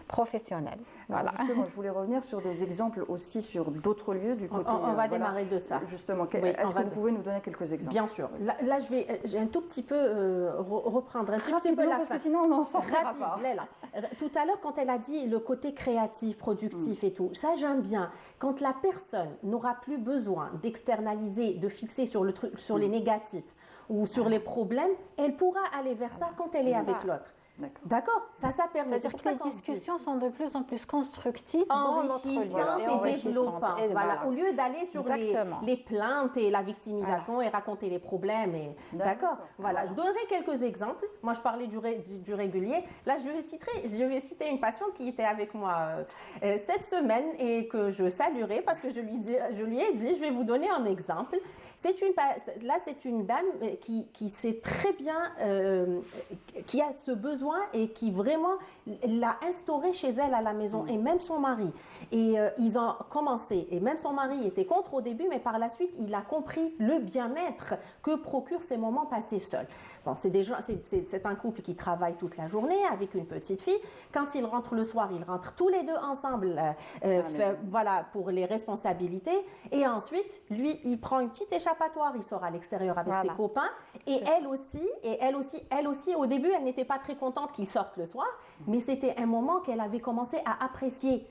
professionnel. Voilà. Justement, je voulais revenir sur des exemples aussi sur d'autres lieux du côté. On va démarrer de ça. Justement, est-ce que vous pouvez nous donner quelques exemples? Bien sûr. Là, j'ai un tout petit peu reprendre un tout petit peu la parce que sinon on n'en sortira pas. Tout à l'heure, quand elle a dit le côté créatif, productif et tout, ça j'aime bien. Quand la personne n'aura plus besoin d'externaliser, de fixer sur les négatifs ou sur les problèmes, elle pourra aller vers ça quand elle est avec l'autre. D'accord. Ça permet. C'est-à-dire que les discussions sont de plus en plus constructives, enrichissantes et développantes. Voilà. Au lieu d'aller sur les plaintes et la victimisation et raconter les problèmes. D'accord. Voilà. Je donnerai quelques exemples. Moi, je parlais du régulier. Là, je vais citer une patiente qui était avec moi cette semaine et que je saluerai parce que je lui ai dit, je vais vous donner un exemple. Là, c'est une dame qui sait très bien, qui a ce besoin et qui vraiment l'a instauré chez elle à la maison, et même son mari. Et ils ont commencé, et même son mari était contre au début, mais par la suite, il a compris le bien-être que procurent ces moments passés seuls. Bon, c'est un couple qui travaille toute la journée avec une petite fille. Quand ils rentrent le soir, ils rentrent tous les deux ensemble, voilà, pour les responsabilités. Et ensuite, lui, il prend une petite échappatoire, il sort à l'extérieur avec ses copains. Et elle aussi, au début, elle n'était pas très contente qu'il sorte le soir, mais c'était un moment qu'elle avait commencé à apprécier.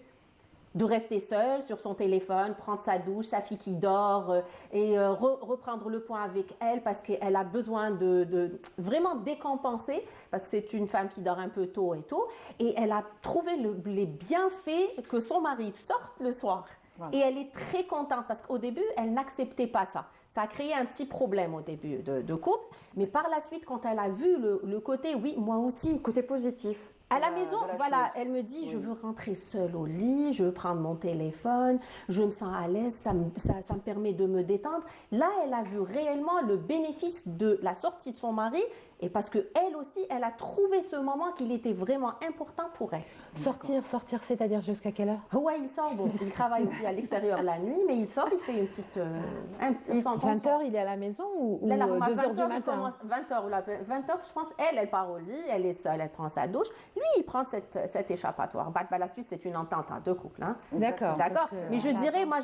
De rester seule sur son téléphone, prendre sa douche, sa fille qui dort, et reprendre le point avec elle parce qu'elle a besoin de vraiment décompenser, parce que c'est une femme qui dort un peu tôt et tout. Et elle a trouvé les bienfaits que son mari sorte le soir. Voilà. Et elle est très contente parce qu'au début, elle n'acceptait pas ça. Ça a créé un petit problème au début de couple, mais par la suite, quand elle a vu le côté, oui, moi aussi. Côté positif. À la maison, voilà, elle me dit, je veux rentrer seule au lit, je veux prendre mon téléphone, je me sens à l'aise, ça me permet de me détendre. Là, elle a vu réellement le bénéfice de la sortie de son mari, et parce qu'elle aussi, elle a trouvé ce moment qu'il était vraiment important pour elle. Sortir, c'est-à-dire jusqu'à quelle heure? Oui, il sort, bon, il travaille aussi à l'extérieur la nuit, mais il sort, il fait une petite... 20h, il est à la maison ou 2h du matin? 20h, je pense, elle part au lit, elle est seule, elle prend sa douche. Lui, il prend cet échappatoire. La suite, c'est une entente de couple. Hein. D'accord. Mais je dirais, moi,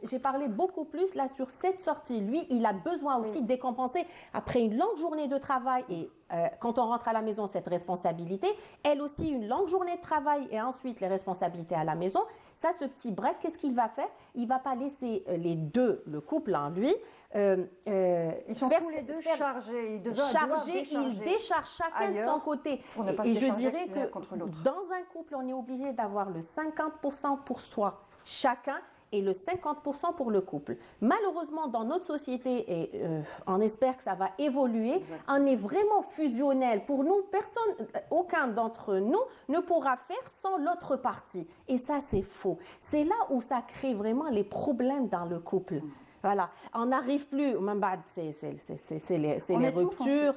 j'ai parlé beaucoup plus là sur cette sortie. Lui, il a besoin aussi de décompenser après une longue journée de travail. Et quand on rentre à la maison, cette responsabilité. Elle aussi, une longue journée de travail et ensuite les responsabilités à la maison. Ça, ce petit break, qu'est-ce qu'il va faire? Il ne va pas laisser les deux, le couple en lui, ils sont tous les deux chargés. Ils déchargent chacun de son côté. Et je dirais que dans un couple, on est obligé d'avoir le 50% pour soi, chacun, et le 50% pour le couple. Malheureusement, dans notre société, et on espère que ça va évoluer, on est vraiment fusionnel. Pour nous, aucun d'entre nous ne pourra faire sans l'autre partie. Et ça, c'est faux. C'est là où ça crée vraiment les problèmes dans le couple. Voilà, on n'arrive plus, c'est les ruptures,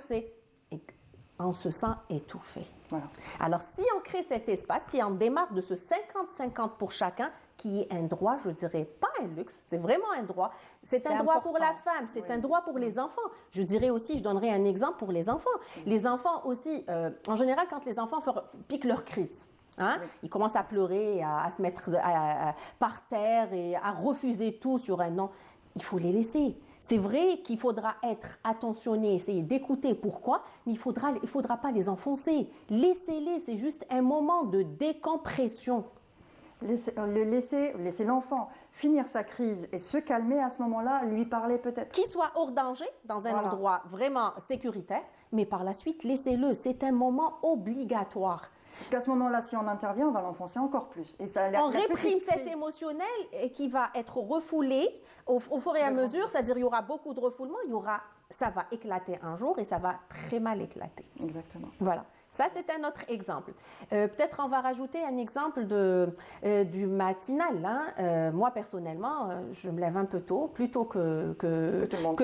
on se sent étouffé. Voilà. Alors, si on crée cet espace, si on démarre de ce 50-50 pour chacun, qui est un droit, je dirais pas un luxe, c'est vraiment un droit. C'est un droit pour la femme, c'est un droit pour les enfants. Je dirais aussi, je donnerai un exemple pour les enfants. Les enfants aussi, en général, quand les enfants piquent leur crise, hein, ils commencent à pleurer, à se mettre par terre et à refuser tout sur un non. Il faut les laisser. C'est vrai qu'il faudra être attentionné, essayer d'écouter pourquoi, mais il faudra pas les enfoncer. Laissez-les, c'est juste un moment de décompression. Laisser l'enfant finir sa crise et se calmer à ce moment-là, lui parler peut-être. Qu'il soit hors danger, dans un endroit vraiment sécuritaire, mais par la suite, laissez-le. C'est un moment obligatoire. Parce qu'à ce moment-là, si on intervient, on va l'enfoncer encore plus. Et ça, on réprime cet émotionnel qui va être refoulé au fur et à mesure, c'est-à-dire il y aura beaucoup de refoulement, ça va éclater un jour et ça va très mal éclater. Exactement. Voilà. Ça, c'est un autre exemple. Peut-être on va rajouter un exemple du matinal. Hein. Moi, personnellement, je me lève un peu tôt, plus tôt que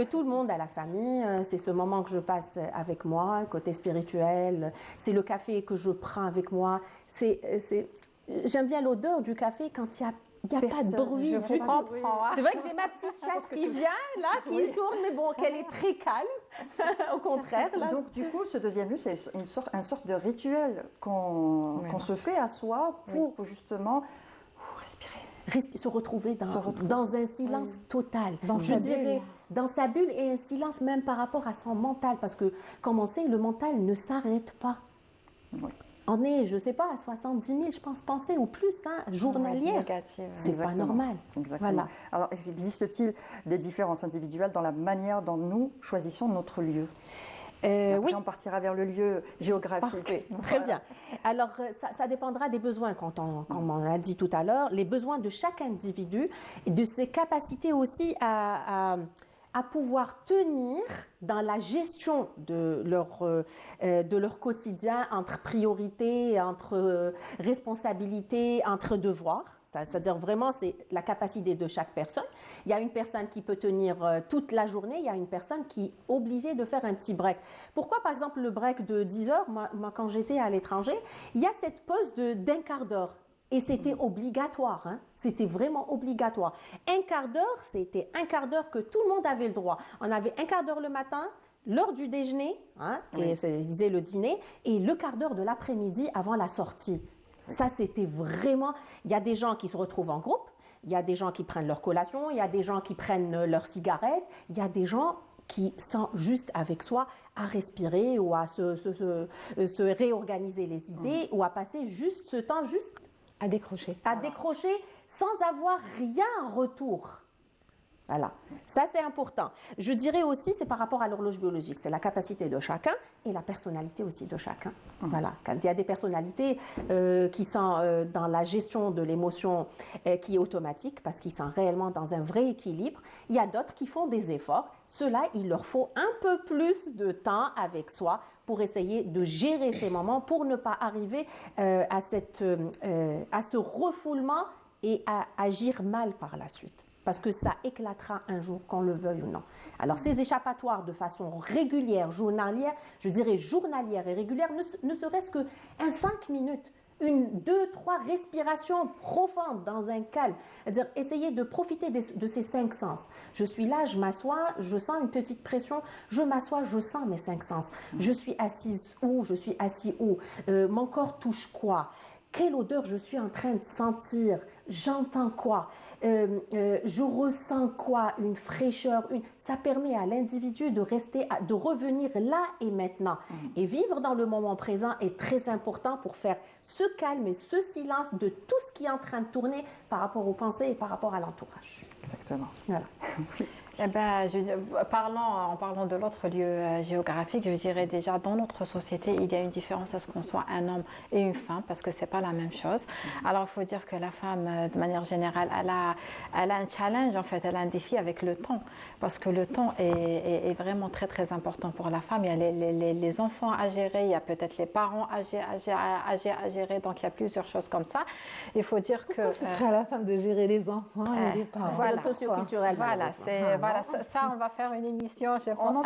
tout le monde à la famille. C'est ce moment que je passe avec moi, côté spirituel. C'est le café que je prends avec moi. J'aime bien l'odeur du café quand il n'y a pas de bruit du tout. C'est vrai que j'ai ma petite chatte qui vient, là, qui tourne, mais bon, qu'elle est très calme, au contraire. Là. Donc, du coup, ce deuxième lieu, c'est une sorte de rituel qu'on se fait à soi pour justement respirer. Se retrouver dans un silence total. Dans sa bulle et un silence même par rapport à son mental. Parce que, comme on sait, le mental ne s'arrête pas. Oui. On est, je ne sais pas, à 70 000, je pense, pensées ou plus, journalières. C'est pas normal. Exactement. Voilà. Alors, existe-t-il des différences individuelles dans la manière dont nous choisissons notre lieu? Oui. On partira vers le lieu géographique. Parfait. Très bien. Alors, ça dépendra des besoins, comme on l'a dit tout à l'heure, les besoins de chaque individu et de ses capacités aussi à pouvoir tenir dans la gestion de leur quotidien entre priorités, entre responsabilités, entre devoirs. C'est-à-dire vraiment, c'est la capacité de chaque personne. Il y a une personne qui peut tenir toute la journée, il y a une personne qui est obligée de faire un petit break. Pourquoi, par exemple, le break de 10 heures, moi quand j'étais à l'étranger, il y a cette pause d'un quart d'heure. Et c'était obligatoire, hein? C'était vraiment obligatoire. Un quart d'heure, c'était un quart d'heure que tout le monde avait le droit. On avait un quart d'heure le matin, l'heure du déjeuner, hein, et je disais le dîner, et le quart d'heure de l'après-midi avant la sortie. Ça, c'était vraiment... Il y a des gens qui se retrouvent en groupe, il y a des gens qui prennent leur collation, il y a des gens qui prennent leurs cigarettes, il y a des gens qui sont juste avec soi à respirer ou à se réorganiser les idées ou à passer juste ce temps juste à décrocher. À décrocher sans avoir rien en retour. Voilà, ça c'est important. Je dirais aussi, c'est par rapport à l'horloge biologique, c'est la capacité de chacun et la personnalité aussi de chacun. Voilà, quand il y a des personnalités qui sont dans la gestion de l'émotion qui est automatique parce qu'ils sont réellement dans un vrai équilibre, il y a d'autres qui font des efforts. Ceux-là, il leur faut un peu plus de temps avec soi pour essayer de gérer ces moments, pour ne pas arriver à ce refoulement et à agir mal par la suite. Parce que ça éclatera un jour, qu'on le veuille ou non. Alors, ces échappatoires de façon régulière, journalière, je dirais journalière et régulière, ne serait-ce que 5 minutes, 1, 2, 3 respirations profondes dans un calme. C'est-à-dire, essayer de profiter de ces 5 sens. Je suis là, je m'assois, je sens une petite pression, je m'assois, je sens mes 5 sens. Je suis assise où, je suis assis où, mon corps touche quoi, quelle odeur je suis en train de sentir, j'entends quoi, je ressens quoi, une fraîcheur, ça permet à l'individu de revenir là et maintenant. Et vivre dans le moment présent est très important pour faire ce calme et ce silence de tout ce qui est en train de tourner par rapport aux pensées et par rapport à l'entourage. Exactement. Voilà. Eh ben, en parlant de l'autre lieu géographique, je dirais déjà dans notre société, il y a une différence à ce qu'on soit un homme et une femme parce que c'est pas la même chose. Alors il faut dire que la femme, de manière générale, elle a un challenge en fait, elle a un défi avec le temps parce que le temps est vraiment très très important pour la femme. Il y a les enfants à gérer, il y a peut-être les parents à gérer, donc il y a plusieurs choses comme ça. Il faut dire que ce serait à la femme de gérer les enfants et les parents. Voilà, socio-culturel. Voilà, ça, on va faire une émission, je pense.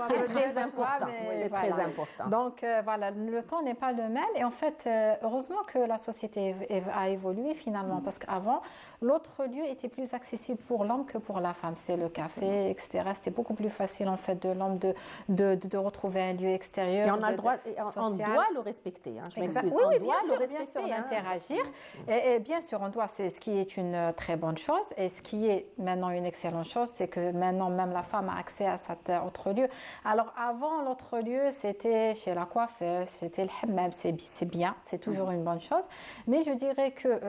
C'est très important. C'est très important. Donc voilà, le temps n'est pas le même et en fait, heureusement que la société a évolué finalement parce qu'avant, l'autre lieu était plus accessible pour l'homme que pour la femme. C'est le café, etc. C'était beaucoup plus facile en fait de l'homme de retrouver un lieu extérieur. Et on a le droit, on doit le respecter. Hein, je m'excuse. Oui, on doit le respecter, bien sûr, d'interagir. Et bien sûr, on doit. C'est ce qui est une très bonne chose et ce qui est maintenant une excellente chose, c'est que maintenant même la femme a accès à cet autre lieu. Alors avant, l'autre lieu, c'était chez la coiffeuse, c'était le hammam, c'est bien, c'est toujours une bonne chose. Mais je dirais que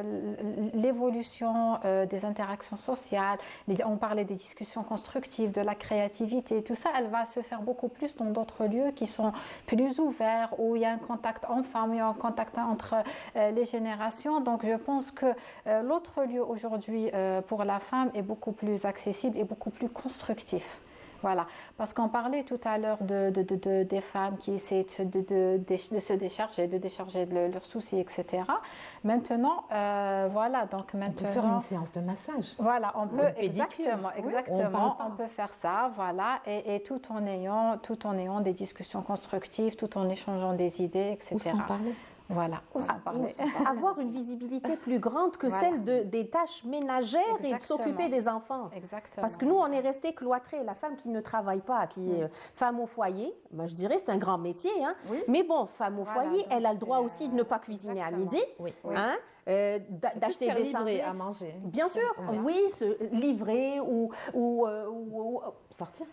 l'évolution des interactions sociales, on parlait des discussions constructives, de la créativité, tout ça, elle va se faire beaucoup plus dans d'autres lieux qui sont plus ouverts, où il y a un contact homme-femme, il y a un contact entre les générations. Donc je pense que l'autre lieu aujourd'hui pour la femme est beaucoup plus accessible et beaucoup plus constructif. Voilà, parce qu'on parlait tout à l'heure des femmes qui essaient de se décharger, de décharger leurs soucis, etc. Maintenant, voilà, donc maintenant... On peut faire une séance de massage. Voilà, on peut, exactement, on peut faire ça, voilà, et tout en ayant des discussions constructives, tout en échangeant des idées, etc. Ou sans parler. Voilà, avoir une visibilité plus grande que celle des tâches ménagères et de s'occuper des enfants. Exactement. Parce que nous, on est resté cloîtrés. La femme qui ne travaille pas, qui est femme au foyer, moi, je dirais c'est un grand métier. Hein. Oui. Mais bon, femme au foyer, elle a le droit aussi de ne pas cuisiner à midi, hein, d'acheter des livrer à manger. Bien sûr, oui, se livrer ou sortir.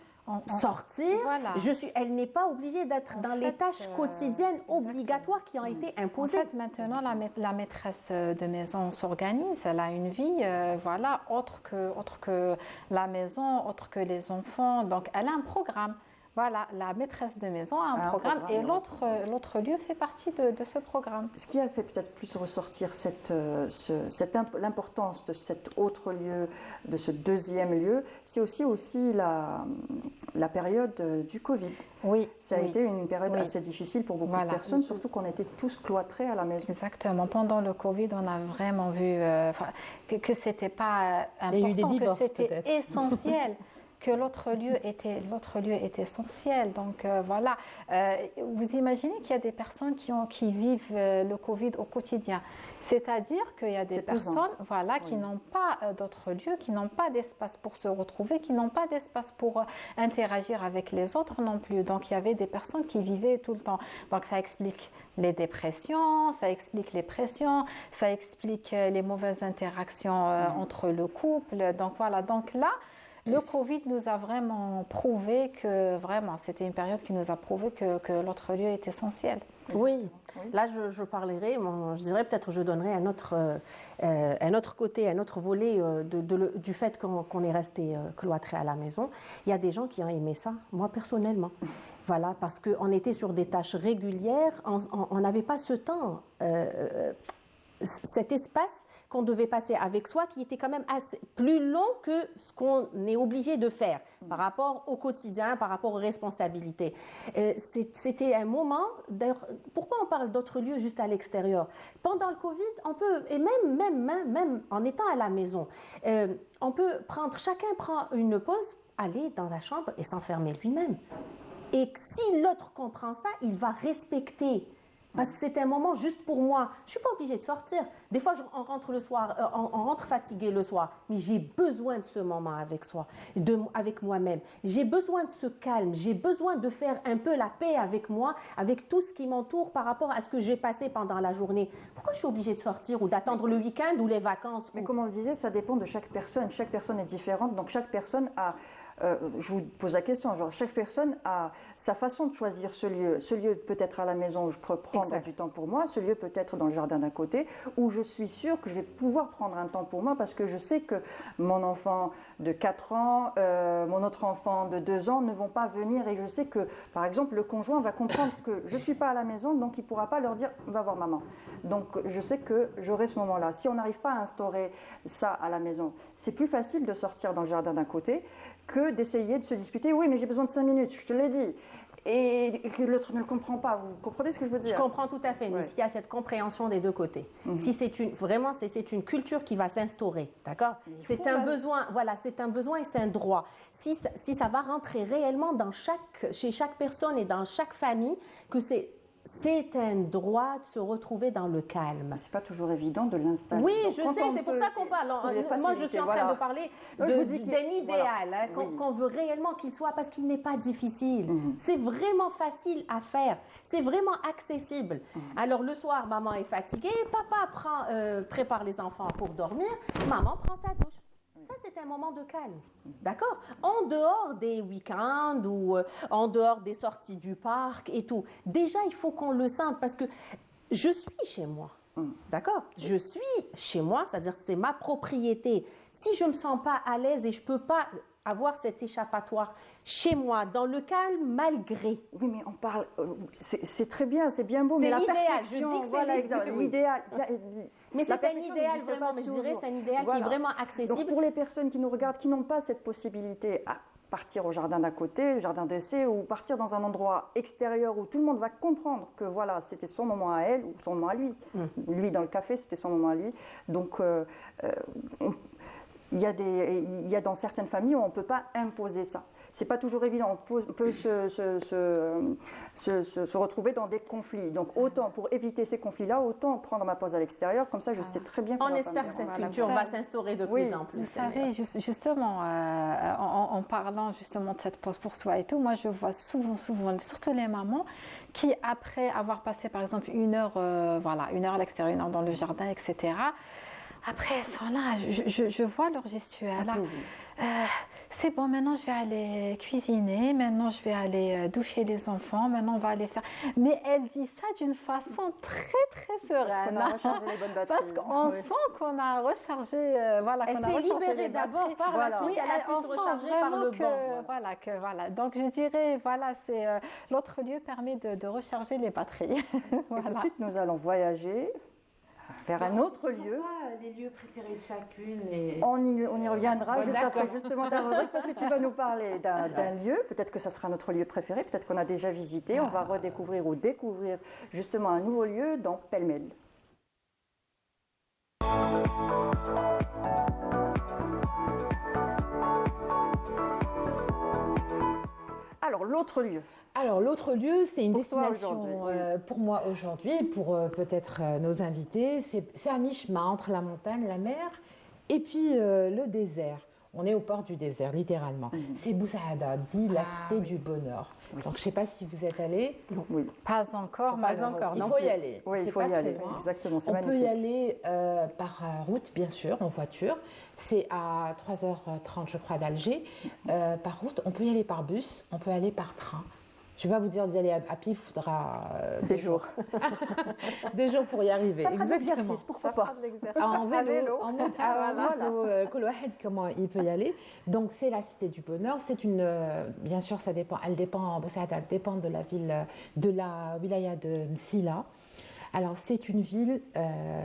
Sortir, voilà. Elle n'est pas obligée d'être dans les tâches quotidiennes obligatoires qui ont été imposées. En fait, maintenant, la maîtresse de maison s'organise, elle a une vie, autre que la maison, autre que les enfants, donc elle a un programme. Voilà, la maîtresse de maison a un programme et l'autre lieu fait partie de ce programme. Ce qui a fait peut-être plus ressortir l'importance de cet autre lieu, de ce deuxième lieu, c'est aussi la période du Covid. Oui. Ça a été une période assez difficile pour beaucoup de personnes, surtout qu'on était tous cloîtrés à la maison. Exactement. Pendant le Covid, on a vraiment vu que c'était pas important, que c'était essentiel. Que l'autre lieu est essentiel. Donc voilà, vous imaginez qu'il y a des personnes qui vivent le Covid au quotidien. C'est-à-dire qu'il y a des personnes qui n'ont pas d'autre lieu, qui n'ont pas d'espace pour se retrouver, qui n'ont pas d'espace pour interagir avec les autres non plus. Donc il y avait des personnes qui vivaient tout le temps. Donc ça explique les dépressions, ça explique les pressions, ça explique les mauvaises interactions entre le couple. Donc voilà, donc là, le Covid nous a vraiment prouvé que c'était une période qui nous a prouvé que l'autre lieu est essentiel. Oui, là je parlerai, je dirais peut-être je donnerai un autre côté, un autre volet du fait qu'on est resté cloîtré à la maison. Il y a des gens qui ont aimé ça, moi personnellement. Voilà, parce qu'on était sur des tâches régulières, on n'avait pas ce temps, cet espace qu'on devait passer avec soi, qui était quand même plus long que ce qu'on est obligé de faire par rapport au quotidien, par rapport aux responsabilités. C'était un moment, d'ailleurs, pourquoi on parle d'autres lieux juste à l'extérieur? Pendant le Covid, on peut, et même en étant à la maison, chacun prend une pause, aller dans la chambre et s'enfermer lui-même. Et si l'autre comprend ça, il va respecter. Parce que c'était un moment juste pour moi. Je ne suis pas obligée de sortir. Des fois, on rentre le soir, on rentre fatigué le soir. Mais j'ai besoin de ce moment avec moi-même. J'ai besoin de ce calme. J'ai besoin de faire un peu la paix avec moi, avec tout ce qui m'entoure par rapport à ce que j'ai passé pendant la journée. Pourquoi je suis obligée de sortir ou d'attendre le week-end ou les vacances? Mais comme on le disait, ça dépend de chaque personne. Chaque personne est différente. Donc chaque personne a... je vous pose la question, chaque personne a sa façon de choisir ce lieu. Ce lieu peut être à la maison où je peux prendre du temps pour moi, ce lieu peut être dans le jardin d'à côté, où je suis sûre que je vais pouvoir prendre un temps pour moi parce que je sais que mon enfant de 4 ans, mon autre enfant de 2 ans ne vont pas venir et je sais que, par exemple, le conjoint va comprendre que je ne suis pas à la maison, donc il ne pourra pas leur dire « va voir maman ». Donc je sais que j'aurai ce moment-là. Si on n'arrive pas à instaurer ça à la maison, c'est plus facile de sortir dans le jardin d'à côté que d'essayer de se disputer. Oui, mais j'ai besoin de 5 minutes, je te l'ai dit. Et que l'autre ne le comprend pas. Vous comprenez ce que je veux dire? Je comprends tout à fait, mais s'il y a cette compréhension des deux côtés, si c'est une culture qui va s'instaurer, d'accord? C'est un besoin, c'est un besoin et c'est un droit. Si ça va rentrer réellement chez chaque personne et dans chaque famille, que c'est un droit de se retrouver dans le calme. C'est pas toujours évident de l'installer. Oui, je sais, c'est pour ça qu'on parle. Moi, je suis en train de parler d'un idéal, qu'on veut réellement qu'il soit, parce qu'il n'est pas difficile. C'est vraiment facile à faire. C'est vraiment accessible. Alors, le soir, maman est fatiguée, papa prépare les enfants pour dormir, maman prend sa douche. Ça, c'est un moment de calme, d'accord? En dehors des week-ends ou en dehors des sorties du parc et tout. Déjà, il faut qu'on le sente parce que je suis chez moi, d'accord? Je suis chez moi, c'est-à-dire que c'est ma propriété. Si je ne me sens pas à l'aise et je ne peux pas avoir cet échappatoire chez moi, dans le calme, malgré. Oui, mais on parle... c'est très bien, c'est bien beau, mais la l'idéal, je dis que c'est l'idéal. Mais c'est un idéal vraiment, mais je dirais c'est un idéal qui est vraiment accessible. Donc pour les personnes qui nous regardent, qui n'ont pas cette possibilité à partir au jardin d'à côté, le jardin d'essai, ou partir dans un endroit extérieur où tout le monde va comprendre que voilà, c'était son moment à elle ou son moment à lui. Lui, dans le café, c'était son moment à lui. Donc... il y a dans certaines familles où on ne peut pas imposer ça. Ce n'est pas toujours évident. On peut se retrouver dans des conflits. Donc autant, pour éviter ces conflits-là, autant prendre ma pause à l'extérieur. Comme ça, je sais très bien qu'on On espère que cette culture va s'instaurer de plus en plus. Vous savez, justement, en parlant justement de cette pause pour soi et tout, moi je vois souvent, surtout les mamans, qui après avoir passé par exemple une heure à l'extérieur, une heure dans le jardin, etc., Après, elles sont là, je vois leur gestuelle. C'est bon, maintenant je vais aller cuisiner, maintenant je vais aller doucher les enfants, maintenant on va aller faire... Mais elle dit ça d'une façon très sereine. Parce qu'on sent qu'on a rechargé, elle s'est libérée d'abord, par la suite elle a pu se recharger par le banc. Voilà. Donc je dirais, l'autre lieu permet de recharger les batteries. Tout de suite, nous allons voyager vers un autre lieu. Les lieux préférés de chacune. On y reviendra juste après, justement, ta rubrique, parce que tu vas nous parler d'un lieu. Peut-être que ça sera notre lieu préféré, peut-être qu'on a déjà visité. On va redécouvrir ou découvrir justement un nouveau lieu dans Pellemel. Alors, l'autre lieu. Alors, l'autre lieu, c'est une destination pour moi aujourd'hui, pour peut-être nos invités. C'est à mi-chemin entre la montagne, la mer et puis le désert. On est au port du désert, littéralement. C'est Bou Saada, dit la cité du bonheur. Donc, je ne sais pas si vous êtes allé. Oui. Pas encore, Il faut y aller. Oui, il faut y aller. Exactement, c'est magnifique. On peut y aller par route, bien sûr, en voiture. C'est à 3h30, je crois, d'Alger. Par route, on peut y aller par bus, on peut aller par train. Je ne vais pas vous dire d'y aller à pied, il faudra des jours. Des jours pour y arriver. Ça fera de l'exercice, pourquoi pas. En vélo, en moto, comment il peut y aller. Donc c'est la cité du bonheur. C'est une, bien sûr, ça dépend. Elle dépend de la ville, de la wilaya de Msila. Alors, c'est une ville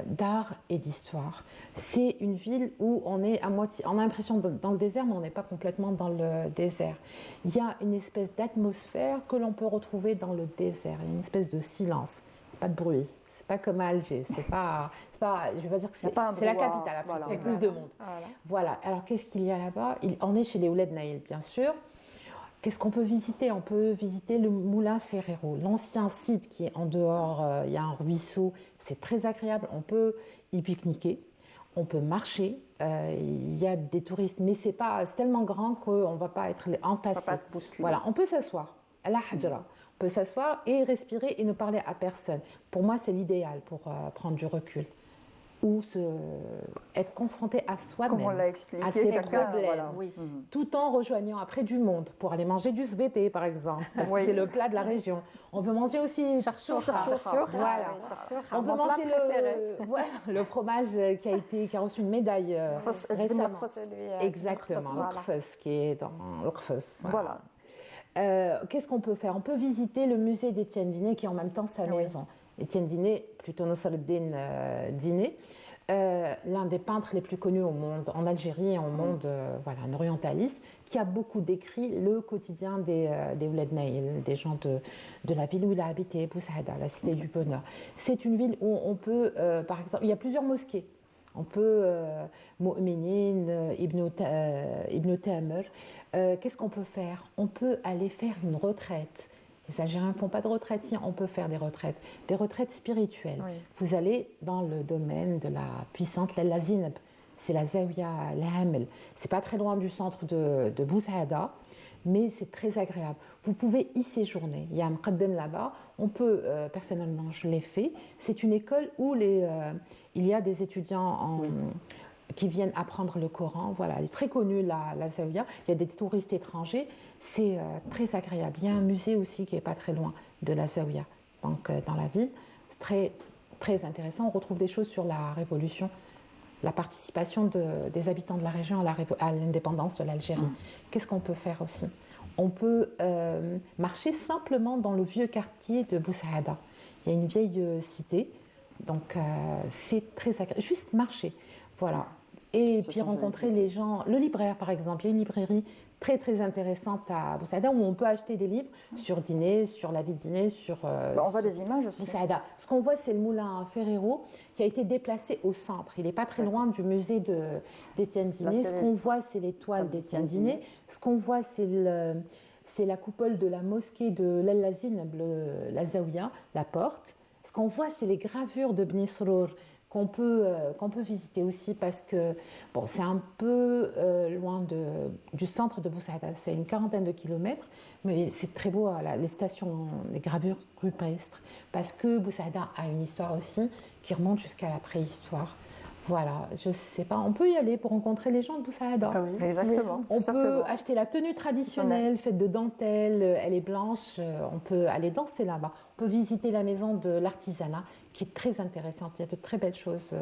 d'art et d'histoire. C'est une ville où on est à moitié... On a l'impression dans le désert, mais on n'est pas complètement dans le désert. Il y a une espèce d'atmosphère que l'on peut retrouver dans le désert. Il y a une espèce de silence, pas de bruit. C'est pas comme à Alger. C'est pas, je vais pas dire que c'est la capitale. Il y a plus de monde. Voilà. Alors, qu'est-ce qu'il y a là-bas? On est chez les Ouled Naïl, bien sûr. Qu'est-ce qu'on peut visiter? On peut visiter le moulin Ferrero, l'ancien site qui est en dehors, il y a un ruisseau, c'est très agréable, on peut y pique-niquer, on peut marcher, il y a des touristes, mais c'est tellement grand qu'on ne va pas être entassé. On va pas être bousculé. Voilà, on peut s'asseoir, à la hajra, on peut s'asseoir et respirer et ne parler à personne. Pour moi, c'est l'idéal pour prendre du recul. Ou être confronté à soi-même, comme on l'a expliqué, à ses problèmes, voilà. tout en rejoignant après du monde, pour aller manger du sveté par exemple, parce que c'est le plat de la région. On peut manger aussi voilà. On peut manger le fromage qui a reçu une médaille récemment. Exactement, l'Qfes, qui est dans l'Qfes. Voilà. Qu'est-ce qu'on peut faire? On peut visiter le musée d'Étienne Diné, qui est en même temps sa maison. Étienne Diné, plutôt Nasreddin Diné, l'un des peintres les plus connus au monde, en Algérie et au monde, un orientaliste, qui a beaucoup décrit le quotidien des Ouled Naïl, des gens de la ville où il a habité, Bou Saada, la cité du bonheur. C'est une ville où on peut, par exemple, il y a plusieurs mosquées. On peut, Mu'minin, Ibn Tamer. Qu'est-ce qu'on peut faire? On peut aller faire une retraite. Les Algériens ne font pas de retraite, si on peut faire des retraites spirituelles. Oui. Vous allez dans le domaine de la puissante Lella Zineb, c'est la Zawiya Al-Hamel. C'est pas très loin du centre de Bou Saada, mais c'est très agréable. Vous pouvez y séjourner. Il y a un mqaddem là-bas. On peut, personnellement, je l'ai fait. C'est une école où il y a des étudiants qui viennent apprendre le Coran. Voilà, elle est très connue, la Zawiya. Il y a des touristes étrangers. C'est très agréable. Il y a un musée aussi qui n'est pas très loin de la Zawiya, donc dans la ville. C'est très, très intéressant. On retrouve des choses sur la Révolution, la participation des habitants de la région à l'indépendance de l'Algérie. Qu'est-ce qu'on peut faire aussi? On peut marcher simplement dans le vieux quartier de Bou Saada. Il y a une vieille cité, donc c'est très agréable. Juste marcher, voilà. Et puis rencontrer les gens. Le libraire, par exemple, il y a une librairie très très intéressante à Bou Saada où on peut acheter des livres sur Diné, sur la vie de Diné, sur. On voit des images aussi. Bou Saada. Ce qu'on voit, c'est le moulin Ferrero qui a été déplacé au centre. Il n'est pas très loin du musée d'Étienne Diné. Ce qu'on voit, c'est l'étoile d'Étienne Diné. Ce qu'on voit, c'est la coupole de la mosquée de l'Al-Lazine, la Zawiya, la porte. Ce qu'on voit, c'est les gravures de Bni Srour qu'on peut visiter aussi parce que c'est un peu loin du centre de Bou Saada. C'est une quarantaine de kilomètres, mais c'est très beau, les stations, les gravures rupestres, parce que Bou Saada a une histoire aussi qui remonte jusqu'à la préhistoire. Voilà, je sais pas, on peut y aller pour rencontrer les gens de Boussaïda. Ah oui, exactement. On peut acheter la tenue traditionnelle faite de dentelle, elle est blanche, on peut aller danser là-bas. On peut visiter la maison de l'artisanat qui est très intéressante, il y a de très belles choses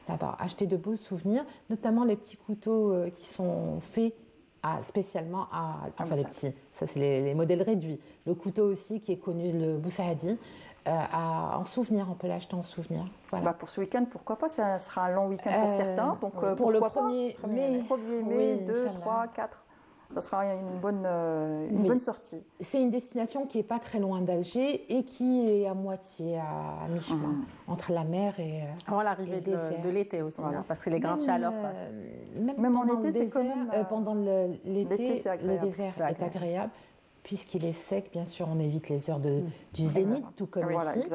là-bas. Acheter de beaux souvenirs, notamment les petits couteaux qui sont faits spécialement enfin les petits, ça c'est les modèles réduits. Le couteau aussi qui est connu, le Boussaïdi. En souvenir, on peut l'acheter en souvenir. Voilà. Pour ce week-end, pourquoi pas, ça sera un long week-end pour certains. Donc, pour le 1er mai, 1er mai, 2, 3, 4, ça sera une bonne sortie. C'est une destination qui n'est pas très loin d'Alger et qui est à moitié, à mi-chemin, entre la mer et avant l'arrivée de l'été aussi, voilà. Parce que les grandes chaleurs. Même en été, c'est quand même... pendant l'été, le désert est agréable. Puisqu'il est sec, bien sûr, on évite les heures du zénith, tout comme ici,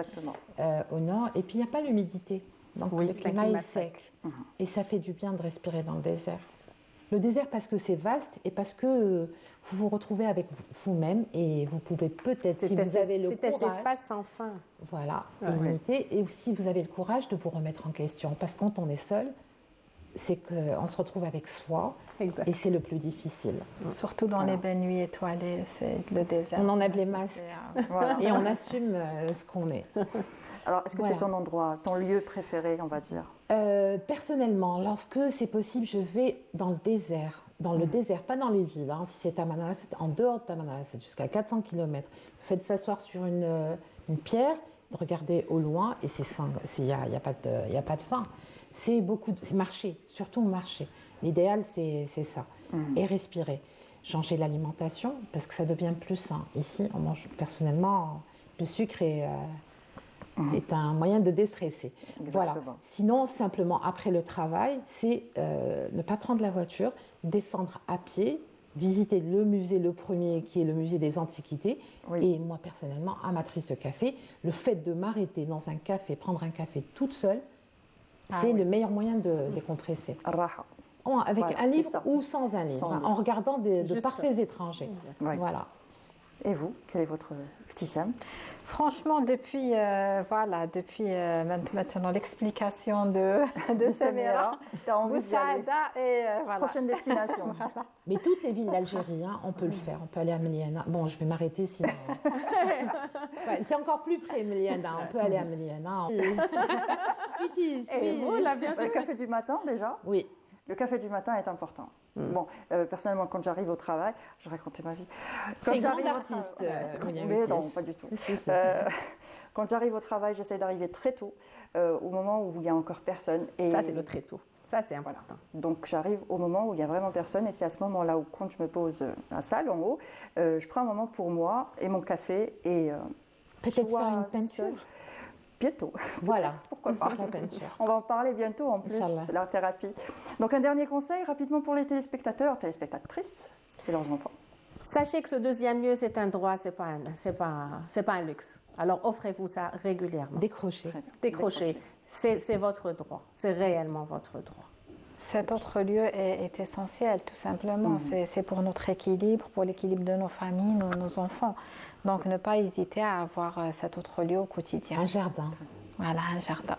au nord. Et puis, il n'y a pas l'humidité. Donc, le climat est sec. Et ça fait du bien de respirer dans le désert. Le désert, parce que c'est vaste et parce que vous vous retrouvez avec vous-même et vous pouvez peut-être, si vous avez le courage... C'est espace sans fin. Voilà, illimité. Et si vous avez le courage de vous remettre en question. Parce que quand on est seul, c'est qu'on se retrouve avec soi. Exact. Et c'est le plus difficile. Surtout dans les bains nuits étoilés, c'est le désert. On enlève les masques et on assume ce qu'on est. Alors, est-ce que c'est ton endroit, ton lieu préféré, on va dire? Personnellement, lorsque c'est possible, je vais dans le désert. Dans le désert, pas dans les villes. Si c'est Tamanrasset, en dehors de Tamanrasset, jusqu'à 400 km. Le fait de s'asseoir sur une pierre, de regarder au loin, et il n'y a pas de fin. C'est marcher, surtout marcher. L'idéal, c'est ça. Et respirer. Changer l'alimentation, parce que ça devient plus sain. Ici, on mange, personnellement, le sucre est un moyen de déstresser. Voilà. Sinon, simplement, après le travail, c'est ne pas prendre la voiture, descendre à pied, visiter le musée, le premier, qui est le musée des Antiquités. Et moi, personnellement, amatrice de café, le fait de m'arrêter dans un café, prendre un café toute seule, c'est le meilleur moyen de décompresser. Avec un livre ou sans un livre, en regardant de parfaits étrangers. Voilà. Et vous, quel est votre petit Sam? Franchement, depuis maintenant l'explication de Samira, Boussaïda et prochaine destination. Mais toutes les villes d'Algérie, on peut le faire. On peut aller à Meliana. Bon, je vais m'arrêter sinon. C'est encore plus près, Meliana. On peut aller à Meliana. Et vous, le café du matin déjà? Oui. Le café du matin est important. Bon, personnellement, quand j'arrive au travail, je racontais ma vie. C'est une grande artiste. Mais non, pas du tout. Quand j'arrive au travail, j'essaie d'arriver très tôt, au moment où il n'y a encore personne. Et ça, c'est le très tôt. Ça, c'est important. Voilà. Donc, j'arrive au moment où il n'y a vraiment personne. Et c'est à ce moment-là où, quand je me pose à la salle, en haut, je prends un moment pour moi et mon café. Et peut-être faire une peinture. Bientôt. Voilà. Pourquoi pas. La peinture. On va en parler bientôt en plus de l'art thérapie. Donc un dernier conseil rapidement pour les téléspectatrices et leurs enfants. Sachez que ce deuxième lieu, c'est un droit, c'est pas un luxe. Alors offrez-vous ça régulièrement. Décrochez. C'est votre droit. C'est réellement votre droit. Cet autre lieu est essentiel, tout simplement. C'est pour notre équilibre, pour l'équilibre de nos familles, nos enfants. Donc, ne pas hésiter à avoir cet autre lieu au quotidien. Un jardin. Voilà, un jardin.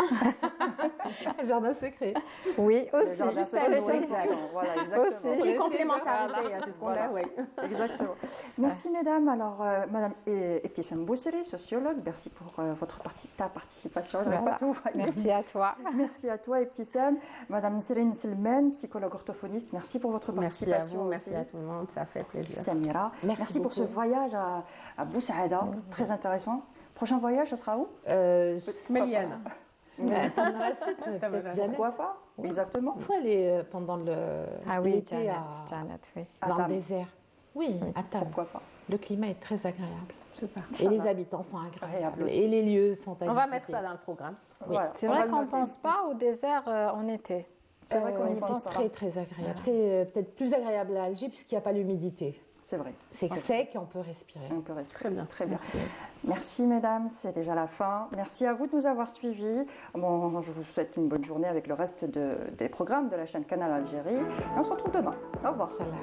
Un jardin secret. Oui, aussi. Le jardin secret, voilà, exactement. C'est une complémentarité, c'est ce qu'on a, oui. Exactement. Merci, mesdames. Alors, Madame Ebtissam Boussiri, sociologue, merci pour ta participation. Voilà. Merci à toi. Merci à toi, Ebtissam. Madame Céline Silmen, psychologue orthophoniste, merci pour votre participation. Merci à tout le monde, ça fait plaisir. Samira, merci pour ce voyage à Boussaïda, très intéressant. Prochain voyage, ce sera où? Meliana. Peut-être jamais. Pourquoi pas? Oui. Exactement. Il faut aller pendant l'été dans le désert. Oui, à Tam. Pourquoi pas? Le climat est très agréable. Super. Et les habitants sont agréables. Et les lieux sont agréables. On va mettre ça dans le programme. Oui. Voilà. C'est vrai qu'on ne pense pas au désert en été. C'est vrai qu'on y pense très très agréable. C'est peut-être plus agréable à Alger puisqu'il n'y a pas l'humidité. C'est vrai. C'est sec et on peut respirer. On peut respirer. Très bien. Très bien. Merci mesdames, c'est déjà la fin. Merci à vous de nous avoir suivis. Bon, je vous souhaite une bonne journée avec le reste des programmes de la chaîne Canal Algérie. Et on se retrouve demain. Au revoir. Salam.